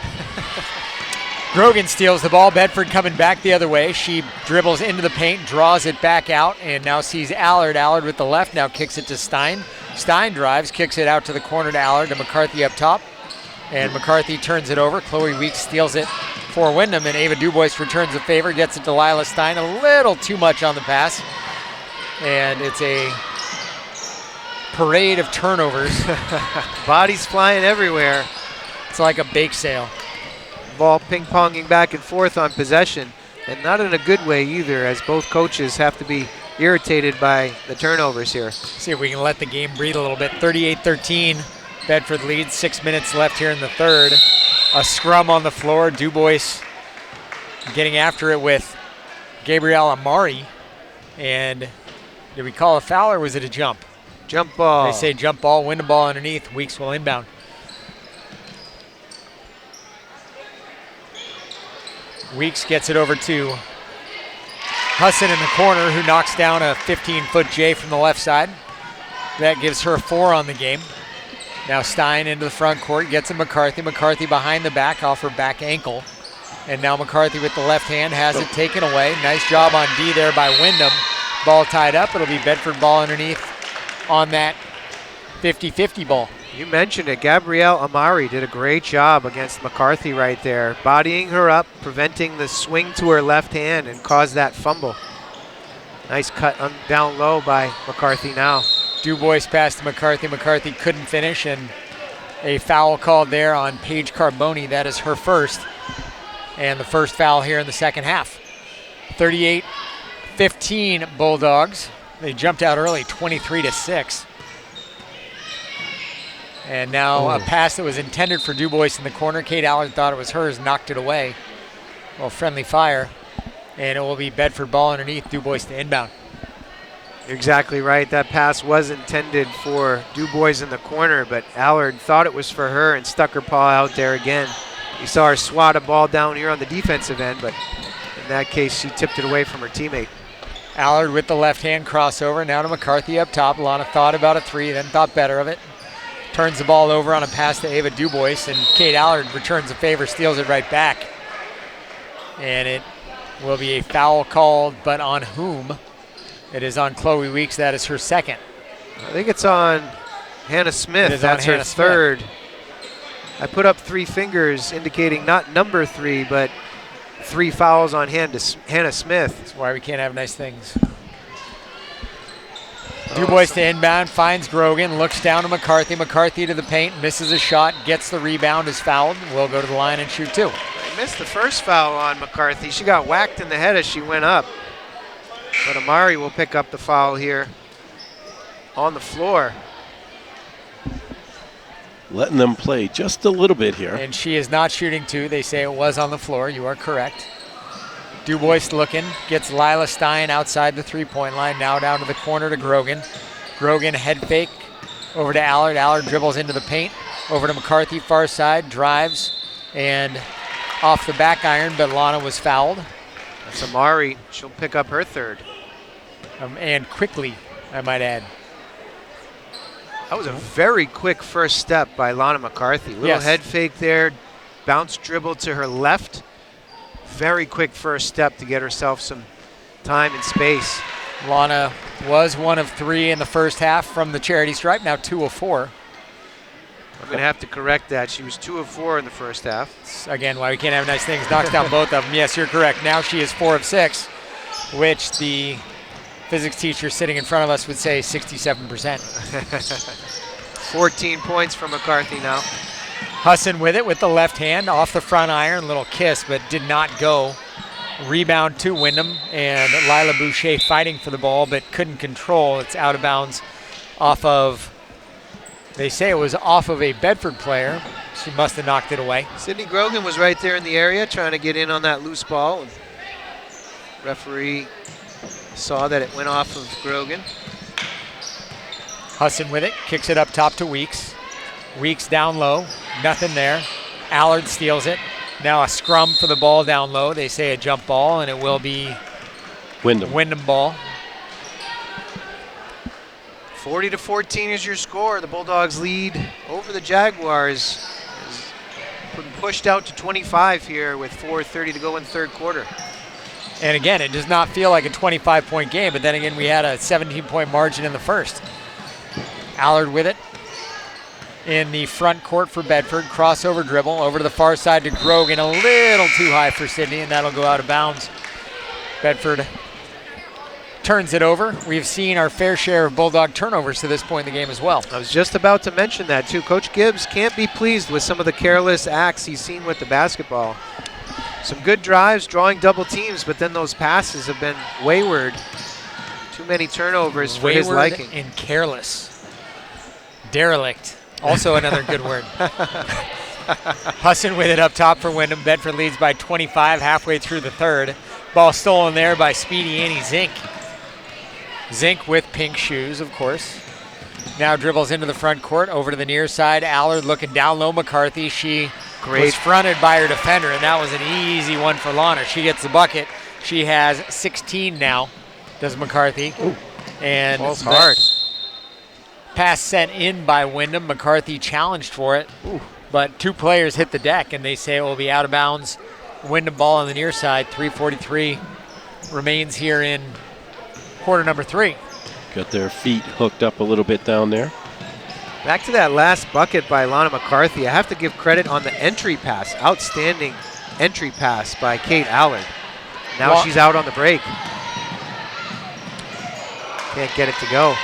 Grogan steals the ball. Bedford coming back the other way. She dribbles into the paint, draws it back out, and now sees Allard. Allard with the left now kicks it to Stein. Stein drives, kicks it out to the corner to Allard, to McCarthy up top. And McCarthy turns it over. Chloe Weeks steals it for Windham, and Ava Dubois returns the favor, gets it to Lila Stein. A little too much on the pass. And it's a parade of turnovers. Bodies flying everywhere. It's like a bake sale. Ball ping-ponging back and forth on possession, and not in a good way either, as both coaches have to be irritated by the turnovers here. See if we can let the game breathe a little bit. 38-13, Bedford leads. 6 minutes left here in the third. A scrum on the floor. Dubois getting after it with Gabrielle Amari. And did we call a foul or was it a jump? Jump ball. They say jump ball, Windham ball underneath. Weeks will inbound. Weeks gets it over to Husson in the corner, who knocks down a 15-foot J from the left side. That gives her 4 on the game. Now Stein into the front court, gets it McCarthy. McCarthy behind the back off her back ankle. And now McCarthy with the left hand has it taken away. Nice job on D there by Windham. Ball tied up. It'll be Bedford ball underneath on that 50-50 ball. You mentioned it. Gabrielle Amari did a great job against McCarthy right there, bodying her up, preventing the swing to her left hand, and caused that fumble. Nice cut down low by McCarthy now. Dubois passed to McCarthy. McCarthy couldn't finish, and a foul called there on Paige Carboni. That is her first, and the first foul here in the second half. 38-15 Bulldogs. They jumped out early, 23-6. And now a pass that was intended for Dubois in the corner. Kate Allard thought it was hers, knocked it away. Well, friendly fire. And it will be Bedford ball underneath, Dubois to inbound. You're exactly right. That pass was intended for Dubois in the corner, but Allard thought it was for her and stuck her paw out there again. You saw her swat a ball down here on the defensive end, but in that case, she tipped it away from her teammate. Allard with the left-hand crossover. Now to McCarthy up top. Lana thought about a three, then thought better of it. Turns the ball over on a pass to Ava Dubois, and Kate Allard returns the favor, steals it right back. And it will be a foul called, but on whom? It is on Chloe Weeks. That is her second. I think it's on Hannah Smith. That's her third. I put up 3 fingers indicating not number 3, but 3 fouls on Hannah Smith. That's why we can't have nice things. Dubois to inbound, finds Grogan, looks down to McCarthy. McCarthy to the paint, misses a shot, gets the rebound, is fouled. Will go to the line and shoot 2. They missed the first foul on McCarthy. She got whacked in the head as she went up. But Amari will pick up the foul here on the floor. Letting them play just a little bit here. And she is not shooting 2. They say it was on the floor. You are correct. Dubois looking, gets Lila Stein outside the three-point line, now down to the corner to Grogan. Grogan head fake over to Allard. Allard dribbles into the paint, over to McCarthy, far side, drives, and off the back iron, but Lana was fouled. That's Amari. She'll pick up her third. And quickly, I might add. That was a very quick first step by Lana McCarthy. Little head fake there, bounce dribble to her left. Very quick first step to get herself some time and space. Lana was 1 of 3 in the first half from the charity stripe, now 2 of 4. I'm going to have to correct that. She was 2 of 4 in the first half. It's, again, why we can't have nice things. Knocks down both of them. Yes, you're correct. Now she is 4 of 6, which the physics teacher sitting in front of us would say 67%. 14 points for McCarthy now. Husson with it with the left hand, off the front iron, little kiss, but did not go. Rebound to Windham, and Lila Boucher fighting for the ball, but couldn't control. It's out of bounds off of, they say it was off of a Bedford player. She must have knocked it away. Sydney Grogan was right there in the area trying to get in on that loose ball. And referee saw that it went off of Grogan. Husson with it, kicks it up top to Weeks. Weeks down low, nothing there. Allard steals it. Now a scrum for the ball down low. They say a jump ball, and it will be Windham ball. 40-14 is your score. The Bulldogs lead over the Jaguars. Is pushed out to 25 here with 4:30 to go in third quarter. And again, it does not feel like a 25-point game, but then again, we had a 17-point margin in the first. Allard with it in the front court for Bedford. Crossover dribble over to the far side to Grogan. A little too high for Sydney, and that'll go out of bounds. Bedford turns it over. We've seen our fair share of Bulldog turnovers to this point in the game as well. I was just about to mention that too. Coach Gibbs can't be pleased with some of the careless acts he's seen with the basketball. Some good drives, drawing double teams, but then those passes have been wayward. Too many turnovers for his liking. And careless. Derelict. Also another good word. Husson with it up top for Windham. Bedford leads by 25 halfway through the third. Ball stolen there by Speedy Annie Zink. Zink with pink shoes, of course. Now dribbles into the front court, over to the near side. Allard looking down low. McCarthy, she was fronted by her defender, and that was an easy one for Lana. She gets the bucket. She has 16 now, does McCarthy. Ooh. And ball's hard. Pass sent in by Windham. McCarthy challenged for it, but 2 players hit the deck, and they say it will be out of bounds. Windham ball on the near side. 3:43 remains here in quarter number 3. Got their feet hooked up a little bit down there. Back to that last bucket by Lana McCarthy. I have to give credit on the entry pass. Outstanding entry pass by Kate Allard. Now she's out on the break. Can't get it to go.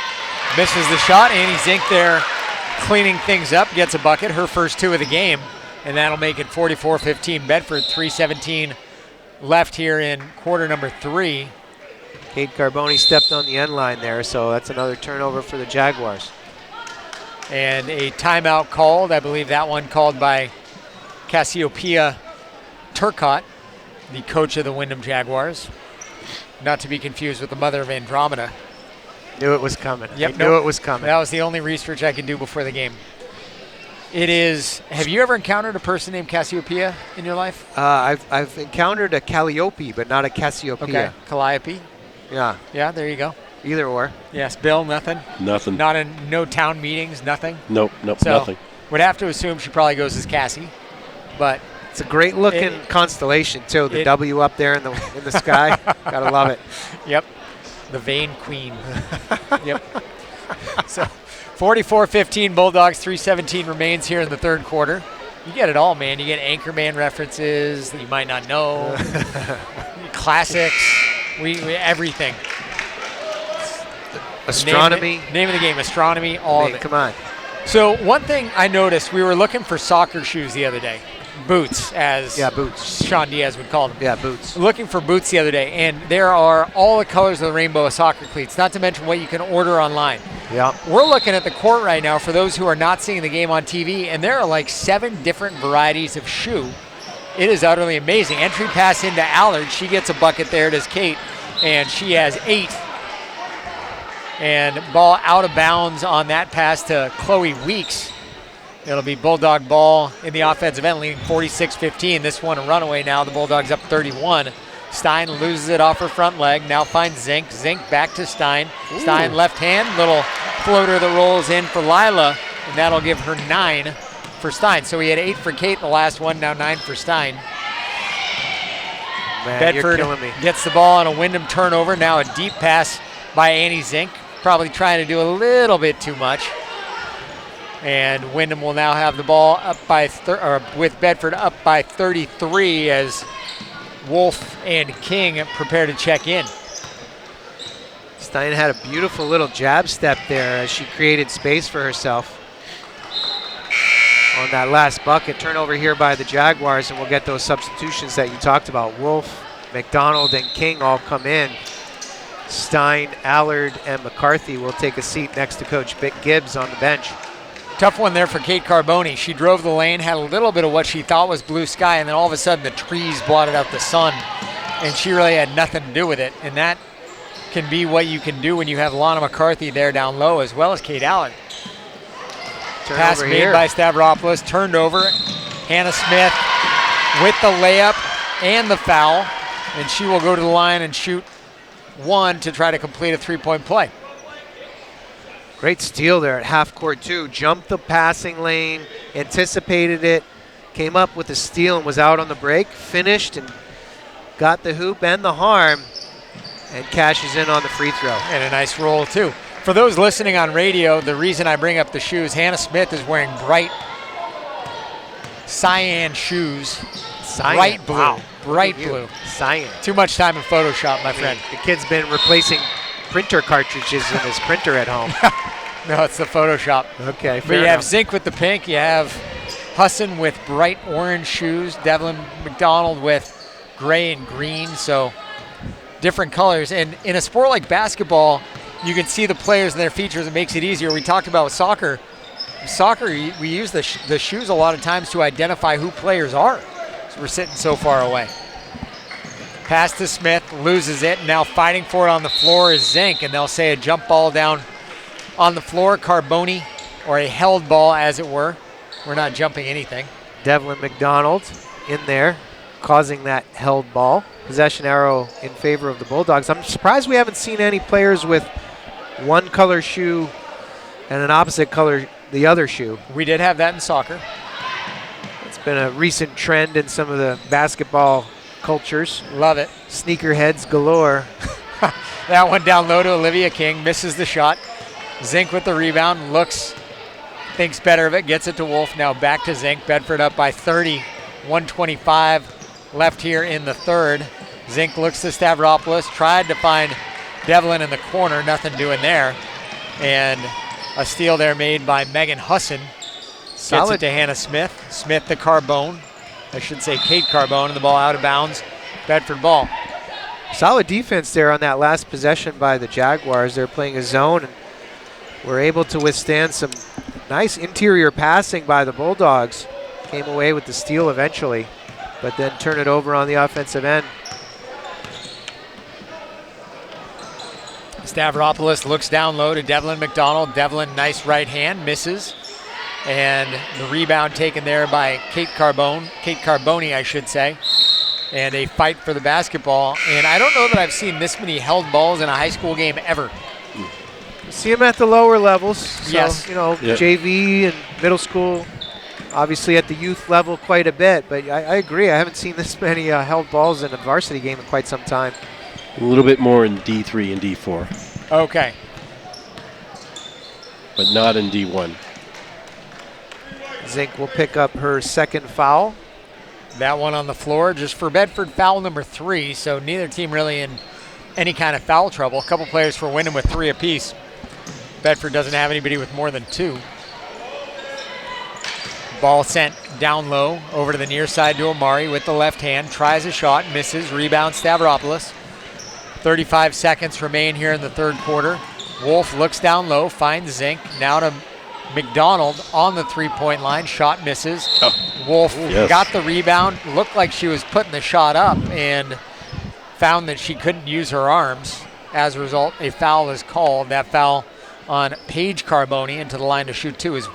Misses the shot. Annie Zink there cleaning things up, gets a bucket, her first 2 of the game, and that'll make it 44-15 Bedford. 3:17 left here in quarter number 3. Kate Carboni stepped on the end line there, so that's another turnover for the Jaguars. And a timeout called. I believe that one called by Cassiopeia Turcotte, the coach of the Windham Jaguars. Not to be confused with the mother of Andromeda. Knew it was coming. Yep, Knew it was coming. That was the only research I could do before the game. It is. Have you ever encountered a person named Cassiopeia in your life? I've encountered a Calliope, but not a Cassiopeia. Okay, Calliope. Yeah. Yeah, there you go. Either or. Yes, Bill, nothing. Nothing. Not in no town meetings, nothing. Nope, So nothing. would have to assume she probably goes as Cassie, but It's a great looking constellation too. The W up there in the sky. Gotta love it. Yep, the Vein Queen. Yep. So 44-15 Bulldogs, 3:17 remains here in the third quarter. You get it all, man. You get Anchorman references that you might not know, classics, we everything. Astronomy. Name of the game, astronomy, all of it. Come on. So one thing I noticed, we were looking for soccer shoes the other day. Boots, as boots. Sean Diaz would call them. Yeah, boots. Looking for boots the other day, and there are all the colors of the rainbow of soccer cleats, not to mention what you can order online. Yeah. We're looking at the court right now for those who are not seeing the game on TV, and there are like 7 different varieties of shoe. It is utterly amazing. Entry pass into Allard. She gets a bucket there. Does Kate, and she has 8. And ball out of bounds on that pass to Chloe Weeks. It'll be Bulldog ball in the offensive end, leading 46-15. This one a runaway now. The Bulldogs up 31. Stein loses it off her front leg. Now finds Zink. Zink back to Stein. Ooh. Stein left hand. Little floater that rolls in for Lila. And that'll give her 9 for Stein. So we had 8 for Kate in the last one. Now 9 for Stein. Man, Bedford you're killing me. Gets the ball on a Windham turnover. Now a deep pass by Annie Zink. Probably trying to do a little bit too much. And Windham will now have the ball up by with Bedford up by 33 as Wolf and King prepare to check in. Stein had a beautiful little jab step there as she created space for herself on that last bucket. Turnover here by the Jaguars, and we'll get those substitutions that you talked about. Wolf, McDonald, and King all come in. Stein, Allard, and McCarthy will take a seat next to Coach Gibbs on the bench. Tough one there for Kate Carboni. She drove the lane, had a little bit of what she thought was blue sky, and then all of a sudden the trees blotted out the sun, and she really had nothing to do with it. And that can be what you can do when you have Lana McCarthy there down low, as well as Kate Allard. Pass made by Stavropoulos, turned over. Hannah Smith with the layup and the foul, and she will go to the line and shoot 1 to try to complete a 3-point play. Great steal there at half court too. Jumped the passing lane, anticipated it, came up with a steal and was out on the break. Finished and got the hoop and the harm, and cashes in on the free throw. And a nice roll too. For those listening on radio, the reason I bring up the shoes, Hannah Smith is wearing bright cyan shoes. Cyan. Bright blue. Wow. Bright blue. Cyan. Too much time in Photoshop, my friend. The kid's been replacing printer cartridges in his printer at home. No, it's the Photoshop. Okay, but you have Zink with the pink. You have Husson with bright orange shoes. Devlin McDonald with gray and green. So different colors. And in a sport like basketball, you can see the players and their features. It makes it easier. We talked about soccer. Soccer, we use the shoes a lot of times to identify who players are. So we're sitting so far away. Pass to Smith, loses it. Now fighting for it on the floor is Zink, and they'll say a jump ball down on the floor, Carboni, or a held ball, as it were. We're not jumping anything. Devlin McDonald in there, causing that held ball. Possession arrow in favor of the Bulldogs. I'm surprised we haven't seen any players with one color shoe and an opposite color the other shoe. We did have that in soccer. It's been a recent trend in some of the basketball cultures. Love it. Sneakerheads galore. That one down low to Olivia King, misses the shot. Zink with the rebound, looks, thinks better of it, gets it to Wolf. Now back to Zink. Bedford up by 30, 125 left here in the third. Zink looks to Stavropoulos, tried to find Devlin in the corner, nothing doing there. And a steal there made by Megan Husson. Gets it to Hannah Smith. Smith the Carbone. I should say Kate Carbone, and the ball out of bounds. Bedford ball. Solid defense there on that last possession by the Jaguars. They're playing a zone and were able to withstand some nice interior passing by the Bulldogs. Came away with the steal eventually, but then turn it over on the offensive end. Stavropoulos looks down low to Devlin McDonald. Devlin, nice right hand, misses. And the rebound taken there by Kate Carboni, I should say. And a fight for the basketball. And I don't know that I've seen this many held balls in a high school game ever. See them at the lower levels. So, Yes. JV and middle school, obviously at the youth level quite a bit. But I agree. I haven't seen this many held balls in a varsity game in quite some time. A little bit more in D3 and D4, Okay. but not in D1. Zink will pick up her second foul. That one on the floor just for Bedford, foul number 3. So neither team really in any kind of foul trouble. A couple players for Windham with 3 apiece. Bedford doesn't have anybody with more than 2. Ball sent down low over to the near side to Amari with the left hand. Tries a shot, misses. Rebound Stavropoulos. 35 seconds remain here in the third quarter. Wolf looks down low, finds Zink. Now to McDonald on the three-point line. Shot misses. Wolf got the rebound. Looked like she was putting the shot up and found that she couldn't use her arms. As a result, a foul is called. That foul on Paige Carboni into the line to shoot 2 is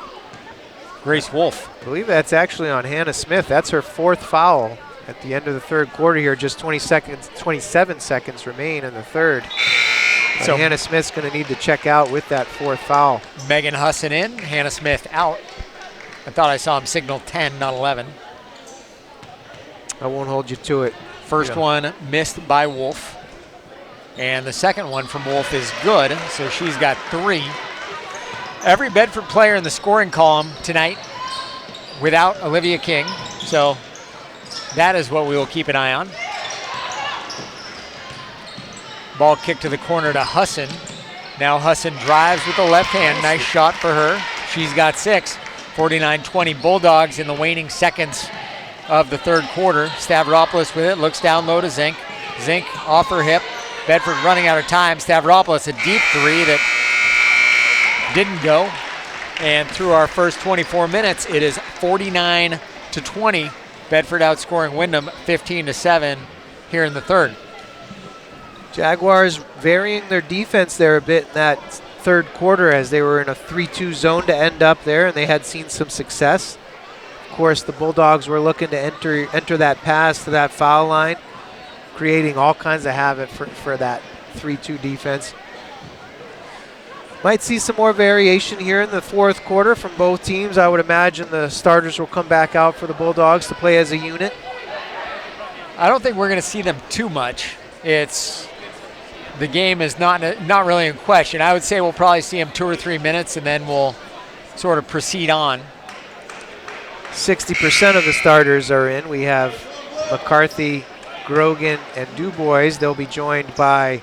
Grace Wolf. I believe that's actually on Hannah Smith. That's her 4th foul at the end of the third quarter here. Just 27 seconds remain in the third. So Hannah Smith's going to need to check out with that 4th foul. Megan Husson in, Hannah Smith out. I thought I saw him signal 10, not 11. I won't hold you to it. First one missed by Wolf. And the second one from Wolf is good, so she's got 3. Every Bedford player in the scoring column tonight without Olivia King. So that is what we will keep an eye on. Ball kicked to the corner to Husson. Now Husson drives with the left hand. Nice shot for her. She's got 6. 49-20 Bulldogs in the waning seconds of the third quarter. Stavropoulos with it. Looks down low to Zink. Zink off her hip. Bedford running out of time. Stavropoulos a deep 3 that didn't go. And through our first 24 minutes, it is 49-20. Bedford outscoring Windham 15-7 here in the third. Jaguars varying their defense there a bit in that third quarter as they were in a 3-2 zone to end up there, and they had seen some success. Of course, the Bulldogs were looking to enter that pass to that foul line, creating all kinds of havoc for that 3-2 defense. Might see some more variation here in the fourth quarter from both teams. I would imagine the starters will come back out for the Bulldogs to play as a unit. I don't think we're going to see them too much. The game is not really in question. I would say we'll probably see them 2 or 3 minutes, and then we'll sort of proceed on. 60% of the starters are in. We have McCarthy, Grogan, and DuBois. They'll be joined by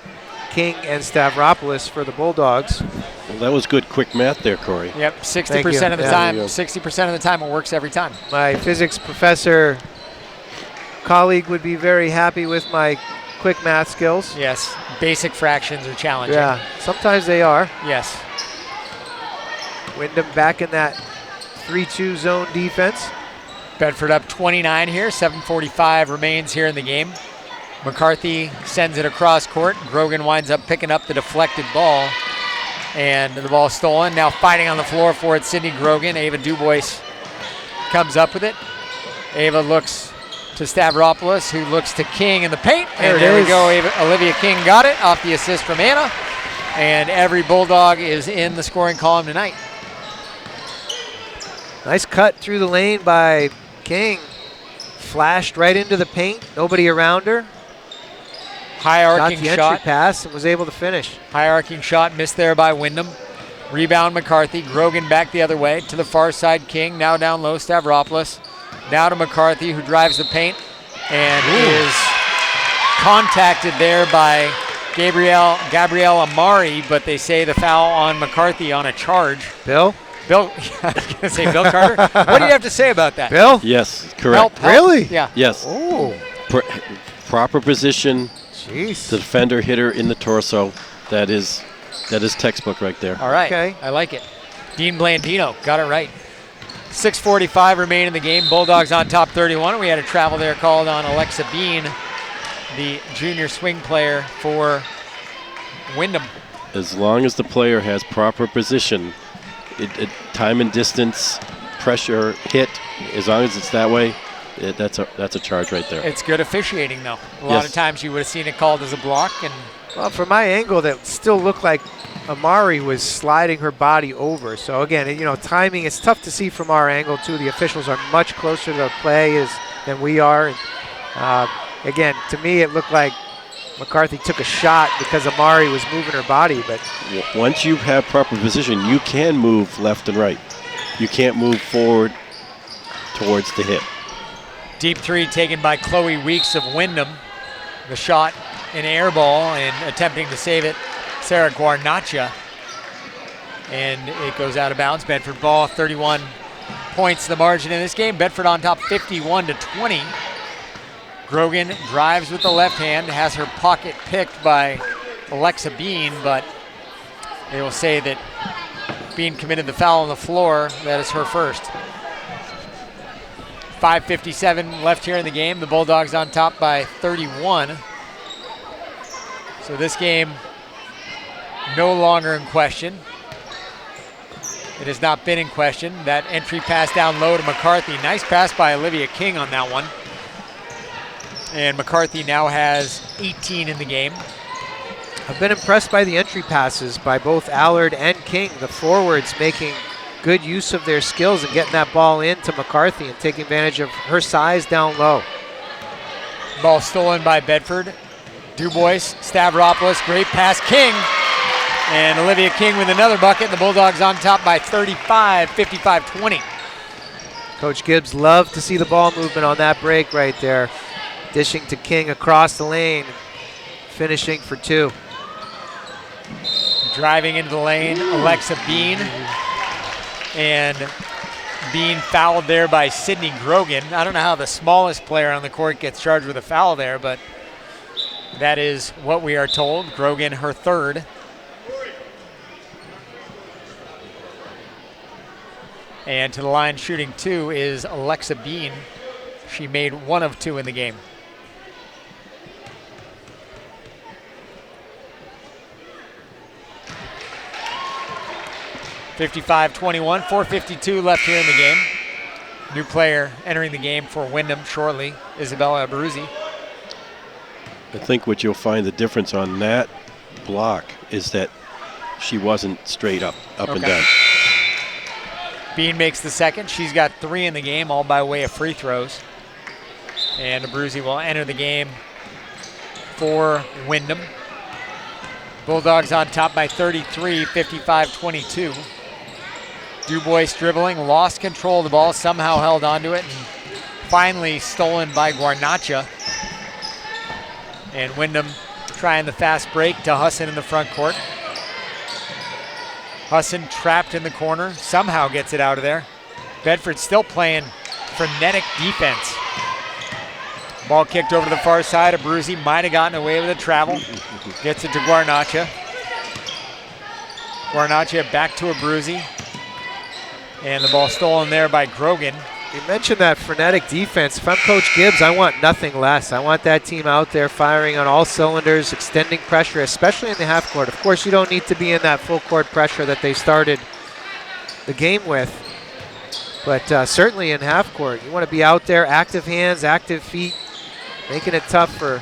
King and Stavropoulos for the Bulldogs. Well, that was good quick math there, Corey. Yep, 60% of the time. 60% of the time it works every time. My physics professor colleague would be very happy with my quick math skills. Yes, basic fractions are challenging. Yeah, sometimes they are. Yes. Windham back in that 3-2 zone defense. Bedford up 29 here. 7:45 remains here in the game. McCarthy sends it across court. Grogan winds up picking up the deflected ball. And the ball stolen. Now fighting on the floor for it, Sydney Grogan. Ava DuBois comes up with it. Ava looks to Stavropoulos, who looks to King in the paint. And there we go. Olivia King got it off the assist from Anna. And every Bulldog is in the scoring column tonight. Nice cut through the lane by King. Flashed right into the paint. Nobody around her. High arcing got the shot. entry pass and was able to finish. High arcing shot missed there by Windham. Rebound McCarthy. Grogan back the other way to the far side. King now down low. Stavropoulos. Now to McCarthy, who drives the paint and is contacted there by Gabrielle Amari, but they say the foul on McCarthy on a charge. Bill, I was going to say Bill Carter. What do you have to say about that? Bill? Yes, correct. Help. Really? Yeah. Yes. Oh. Proper position. Jeez. The defender hit her in the torso. That is textbook right there. All right. Okay. I like it. Dean Blandino got it right. 6:45 remain in the game. Bulldogs on top 31. We had a travel there called on Alexa Bean, the junior swing player for Windham. As long as the player has proper position, time and distance, pressure, hit, as long as it's that way, that's a charge right there. It's good officiating, though. A lot of times you would have seen it called as a block. And well, from my angle, that still looked like Amari was sliding her body over. So again, timing is tough to see from our angle too. The officials are much closer to the play than we are. And, again, to me, it looked like McCarthy took a shot because Amari was moving her body. But once you have proper position, you can move left and right. You can't move forward towards the hit. Deep three taken by Chloe Weeks of Windham. The shot, an air ball, and attempting to save it, Sarah Guarnacha. And it goes out of bounds. Bedford ball, 31 points the margin in this game. Bedford on top 51-20. Grogan drives with the left hand, has her pocket picked by Alexa Bean, but they will say that Bean committed the foul on the floor. That is her first. 5:57 left here in the game. The Bulldogs on top by 31. So this game no longer in question. It has not been in question. That entry pass down low to McCarthy. Nice pass by Olivia King on that one. And McCarthy now has 18 in the game. I've been impressed by the entry passes by both Allard and King, the forwards making good use of their skills and getting that ball into McCarthy and taking advantage of her size down low. Ball stolen by Bedford. Dubois, Stavropoulos, great pass, King. And Olivia King with another bucket. The Bulldogs on top by 35, 55-20. Coach Gibbs loved to see the ball movement on that break right there. Dishing to King across the lane, finishing for two. Driving into the lane, Alexa Bean. And Bean fouled there by Sydney Grogan. I don't know how the smallest player on the court gets charged with a foul there, but that is what we are told. Grogan, her third. And to the line shooting two is Alexa Bean. She made 1 of 2 in the game. (55-21), 4:52 left here in the game. New player entering the game for Windham shortly, Isabella Abruzzi. I think what you'll find the difference on that block is that she wasn't straight up and down. Bean makes the second. She's got 3 in the game, all by way of free throws. And Abruzzi will enter the game for Windham. Bulldogs on top by 33, 55-22. Dubois dribbling, lost control of the ball, somehow held onto it, and finally stolen by Guarnacha. And Windham trying the fast break to Husson in the front court. Husson trapped in the corner, somehow gets it out of there. Bedford still playing frenetic defense. Ball kicked over to the far side. Abruzzi might have gotten away with a travel. Gets it to Guarnacha. Guarnacha back to Abruzzi. And the ball stolen there by Grogan. You mentioned that frenetic defense. If I'm Coach Gibbs, I want nothing less. I want that team out there firing on all cylinders, extending pressure, especially in the half court. Of course, you don't need to be in that full court pressure that they started the game with. But certainly in half court, you want to be out there, active hands, active feet, making it tough for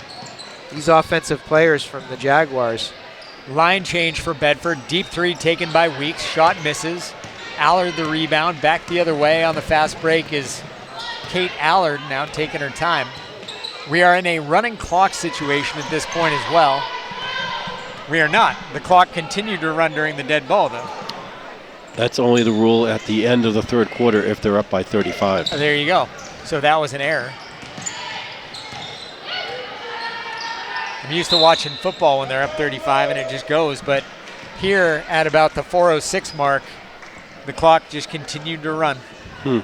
these offensive players from the Jaguars. Line change for Bedford. Deep three taken by Weeks. Shot misses. Allard the rebound. Back the other way on the fast break is Kate Allard, now taking her time. We are in a running clock situation at this point as well. We are not. The clock continued to run during the dead ball, though. That's only the rule at the end of the third quarter if they're up by 35. There you go. So that was an error. I'm used to watching football when they're up 35 and it just goes, but here at about the 4:06 mark, the clock just continued to run.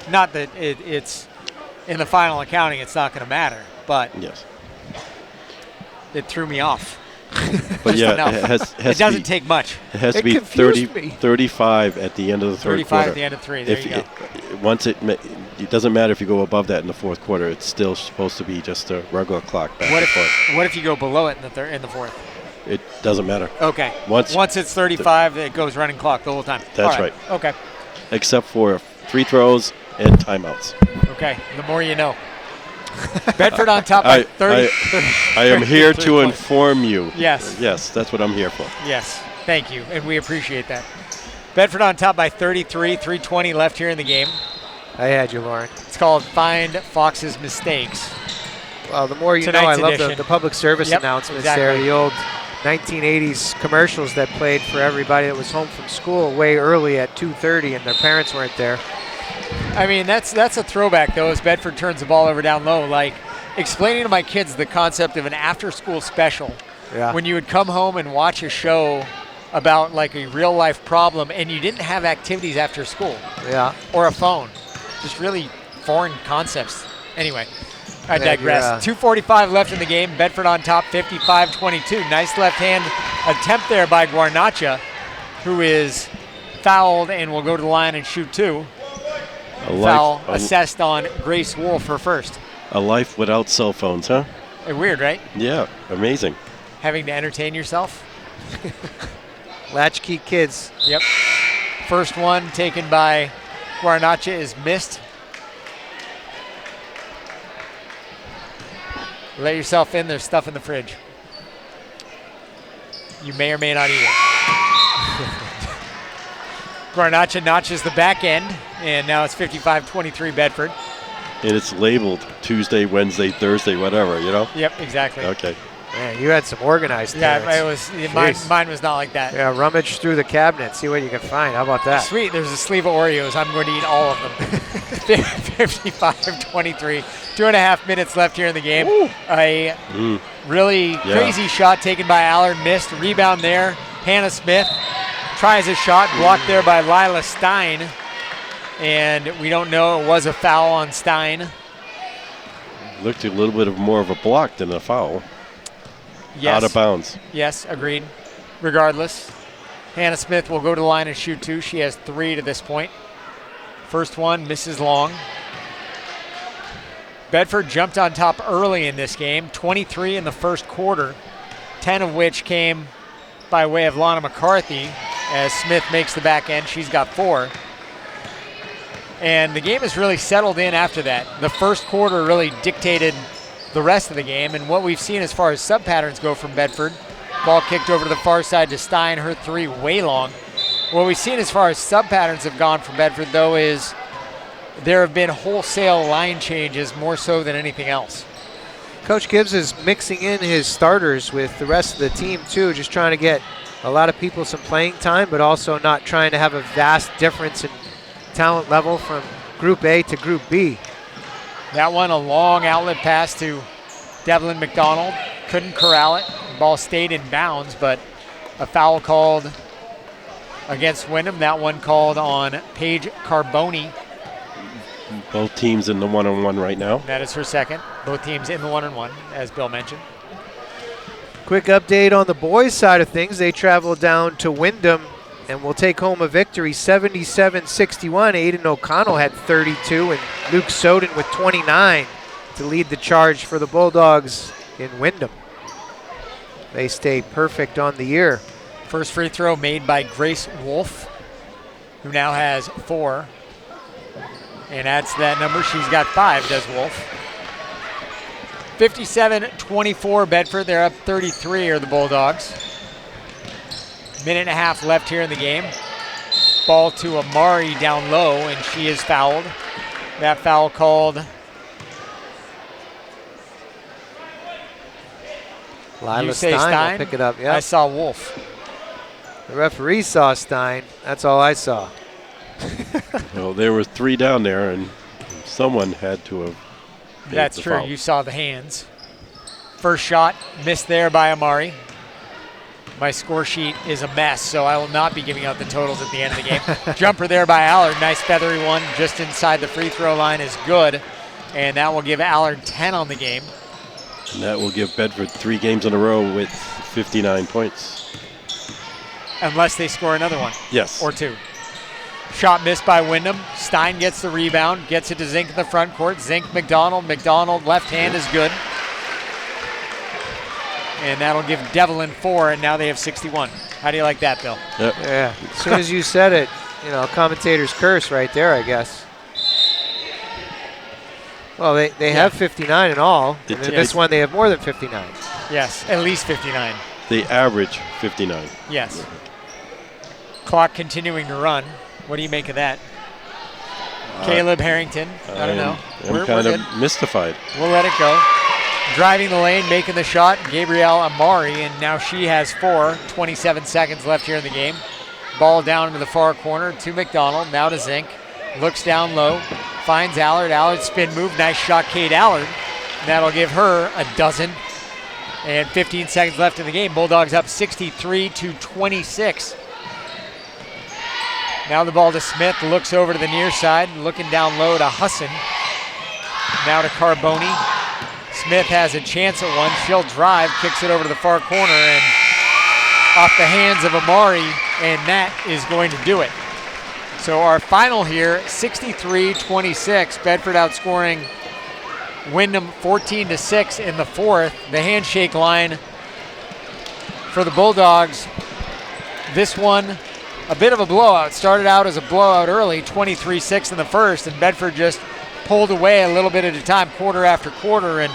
Not that it's in the final accounting, it's not going to matter, but yes, it threw me off. But yeah, it doesn't take much. It has to be 35 at the end of the third 35 quarter. at the end of 3. There you go. It doesn't matter if you go above that in the fourth quarter. It's still supposed to be just a regular clock back and forth. What if you go below it in the fourth? It doesn't matter. Okay. Once it's 35, it goes running clock the whole time. That's All right. Okay. Except for free throws and timeouts. Okay. The more you know. Bedford on top by 30. I am here to 33 points. inform you. Yes. Yes, that's what I'm here for. Yes. Thank you, and we appreciate that. Bedford on top by 33, 3:20 left here in the game. I had you, Lauren. It's called Find Fox's Mistakes. Well, the more you know, Tonight's I love edition. the public service Yep, announcements exactly. there, the old 1980s commercials that played for everybody that was home from school way early at 2:30 and their parents weren't there. I mean, that's a throwback, though, as Bedford turns the ball over down low. Like, explaining to my kids the concept of an after-school special. Yeah. When you would come home and watch a show about, like, a real-life problem, and you didn't have activities after school. Yeah. Or a phone. Just really foreign concepts. Anyway, I Yeah, digress. 2:45 left in the game. Bedford on top, 55-22. Nice left-hand attempt there by Guarnacha, who is fouled and will go to the line and shoot two. Foul assessed on Grace Wolf, her first. A life without cell phones, huh? Weird, right? Yeah, amazing. Having to entertain yourself. Latchkey kids. Yep. First one taken by Guarnacha is missed. Let yourself in. There's stuff in the fridge. You may or may not eat it. Guarnacha notches the back end, and now it's 55-23 Bedford. And it's labeled Tuesday, Wednesday, Thursday, whatever, you know? Yep, exactly. Okay. Man, you had some organized Yeah, parents. it was. Mine was not like that. Yeah, rummage through the cabinet, see what you can find. How about that? Sweet. There's a sleeve of Oreos. I'm going to eat all of them. 55-23. 2.5 minutes left here in the game. Ooh. A really crazy shot taken by Allard. Missed. Rebound there. Hannah Smith tries a shot. Blocked there by Lila Stein. And we don't know. It was a foul on Stein. Looked a little bit of more of a block than a foul. Yes. Out of bounds. Yes, agreed. Regardless, Hannah Smith will go to the line and shoot two. She has 3 to this point. First one misses long. Bedford jumped on top early in this game, 23 in the first quarter, 10 of which came by way of Lana McCarthy as Smith makes the back end. She's got 4. And the game has really settled in after that. The first quarter really dictated the rest of the game, and what we've seen as far as sub-patterns go from Bedford, ball kicked over to the far side to Stein, her 3 way long. What we've seen as far as sub-patterns have gone from Bedford, though, is there have been wholesale line changes more so than anything else. Coach Gibbs is mixing in his starters with the rest of the team, too, just trying to get a lot of people some playing time, but also not trying to have a vast difference in talent level from Group A to Group B. That one, a long outlet pass to Devlin McDonald. Couldn't corral it. Ball stayed in bounds, but a foul called against Windham. That one called on Paige Carboni. Both teams in the one-on-one right now. That is her second. Both teams in the one-on-one, as Bill mentioned. Quick update on the boys' side of things. They traveled down to Windham and will take home a victory, 77-61. Aiden O'Connell had 32, and Luke Soden with 29 to lead the charge for the Bulldogs in Windham. They stay perfect on the year. First free throw made by Grace Wolf, who now has 4. And adds to that number. She's got 5, does Wolf. 57-24 Bedford. They're up 33 are the Bulldogs. Minute and a half left here in the game. Ball to Amari down low, and she is fouled. That foul called. Lila You say Stein Stein? will pick it up. Yeah. I saw Wolf. The referee saw Stein. That's all I saw. Well, there were 3 down there, and someone had to have made That's the true. foul. You saw the hands. First shot missed there by Amari. My score sheet is a mess, so I will not be giving out the totals at the end of the game. Jumper there by Allard. Nice feathery one just inside the free throw line is good. And that will give Allard 10 on the game. And that will give Bedford 3 games in a row with 59 points. Unless they score another one. Yes. Or 2. Shot missed by Windham. Stein gets the rebound, gets it to Zink in the front court. Zink, McDonald. McDonald, left hand is good. and that'll give Devlin 4, and now they have 61. How do you like that, Bill? Yep. Yeah, as soon as you said it, you know, commentator's curse right there, I guess. Well, they have 59 in all, and in this one they have more than 59. Yes, at least 59. They average 59. Yes. Clock continuing to run. What do you make of that? Caleb Harrington, I don't know. I'm kind of mystified. We'll let it go. Driving the lane, making the shot, Gabrielle Amari, and now she has 4. 27 seconds left here in the game. Ball down into the far corner to McDonald, now to Zink. Looks down low, finds Allard. Allard spin move, nice shot, Kate Allard. That'll give her a dozen. And 15 seconds left in the game. Bulldogs up 63-26. Now the ball to Smith, looks over to the near side, looking down low to Husson. Now to Carboni. Smith has a chance at one. She'll drive, kicks it over to the far corner, and off the hands of Amari, and that is going to do it. So our final here, 63-26. Bedford outscoring Windham 14-6 in the fourth. The handshake line for the Bulldogs. This one, a bit of a blowout. Started out as a blowout early, 23-6 in the first, and Bedford just pulled away a little bit at a time, quarter after quarter. And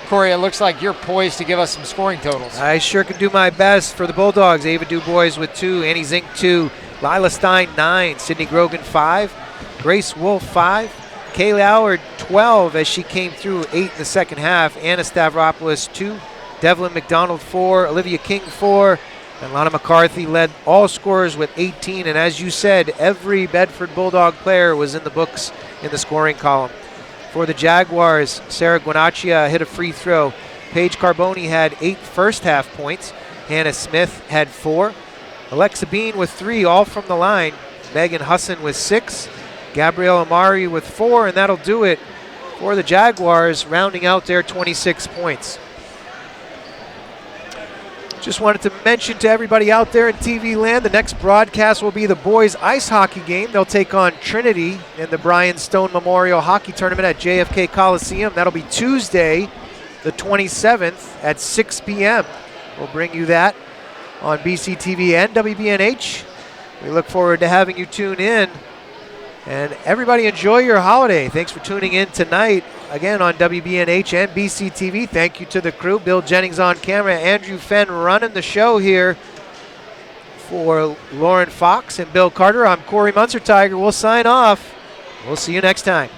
Corey, it looks like you're poised to give us some scoring totals. I sure can do my best for the Bulldogs. Ava DuBois with 2, Annie Zink 2, Lila Stein 9, Sydney Grogan 5, Grace Wolf 5, Kayla Allard 12 as she came through 8 in the second half, Anna Stavropoulos 2, Devlin McDonald 4, Olivia King 4, and Lana McCarthy led all scorers with 18. And as you said, every Bedford Bulldog player was in the books in the scoring column. For the Jaguars, Sarah Guanaccia hit a free throw. Paige Carboni had 8 first half points. Hannah Smith had 4. Alexa Bean with 3, all from the line. Megan Husson with 6. Gabrielle Amari with 4, and that'll do it for the Jaguars, rounding out their 26 points. Just wanted to mention to everybody out there in TV land, the next broadcast will be the boys ice hockey game. They'll take on Trinity in the Brian Stone Memorial Hockey Tournament at JFK Coliseum. That'll be Tuesday, the 27th at 6 p.m. We'll bring you that on BCTV and WBNH. We look forward to having you tune in. And everybody enjoy your holiday. Thanks for tuning in tonight, again on WBNH and BCTV. Thank you to the crew. Bill Jennings on camera, Andrew Fenn running the show here for Lauren Fox and Bill Carter. I'm Corey Munzer Tiger. We'll sign off. We'll see you next time.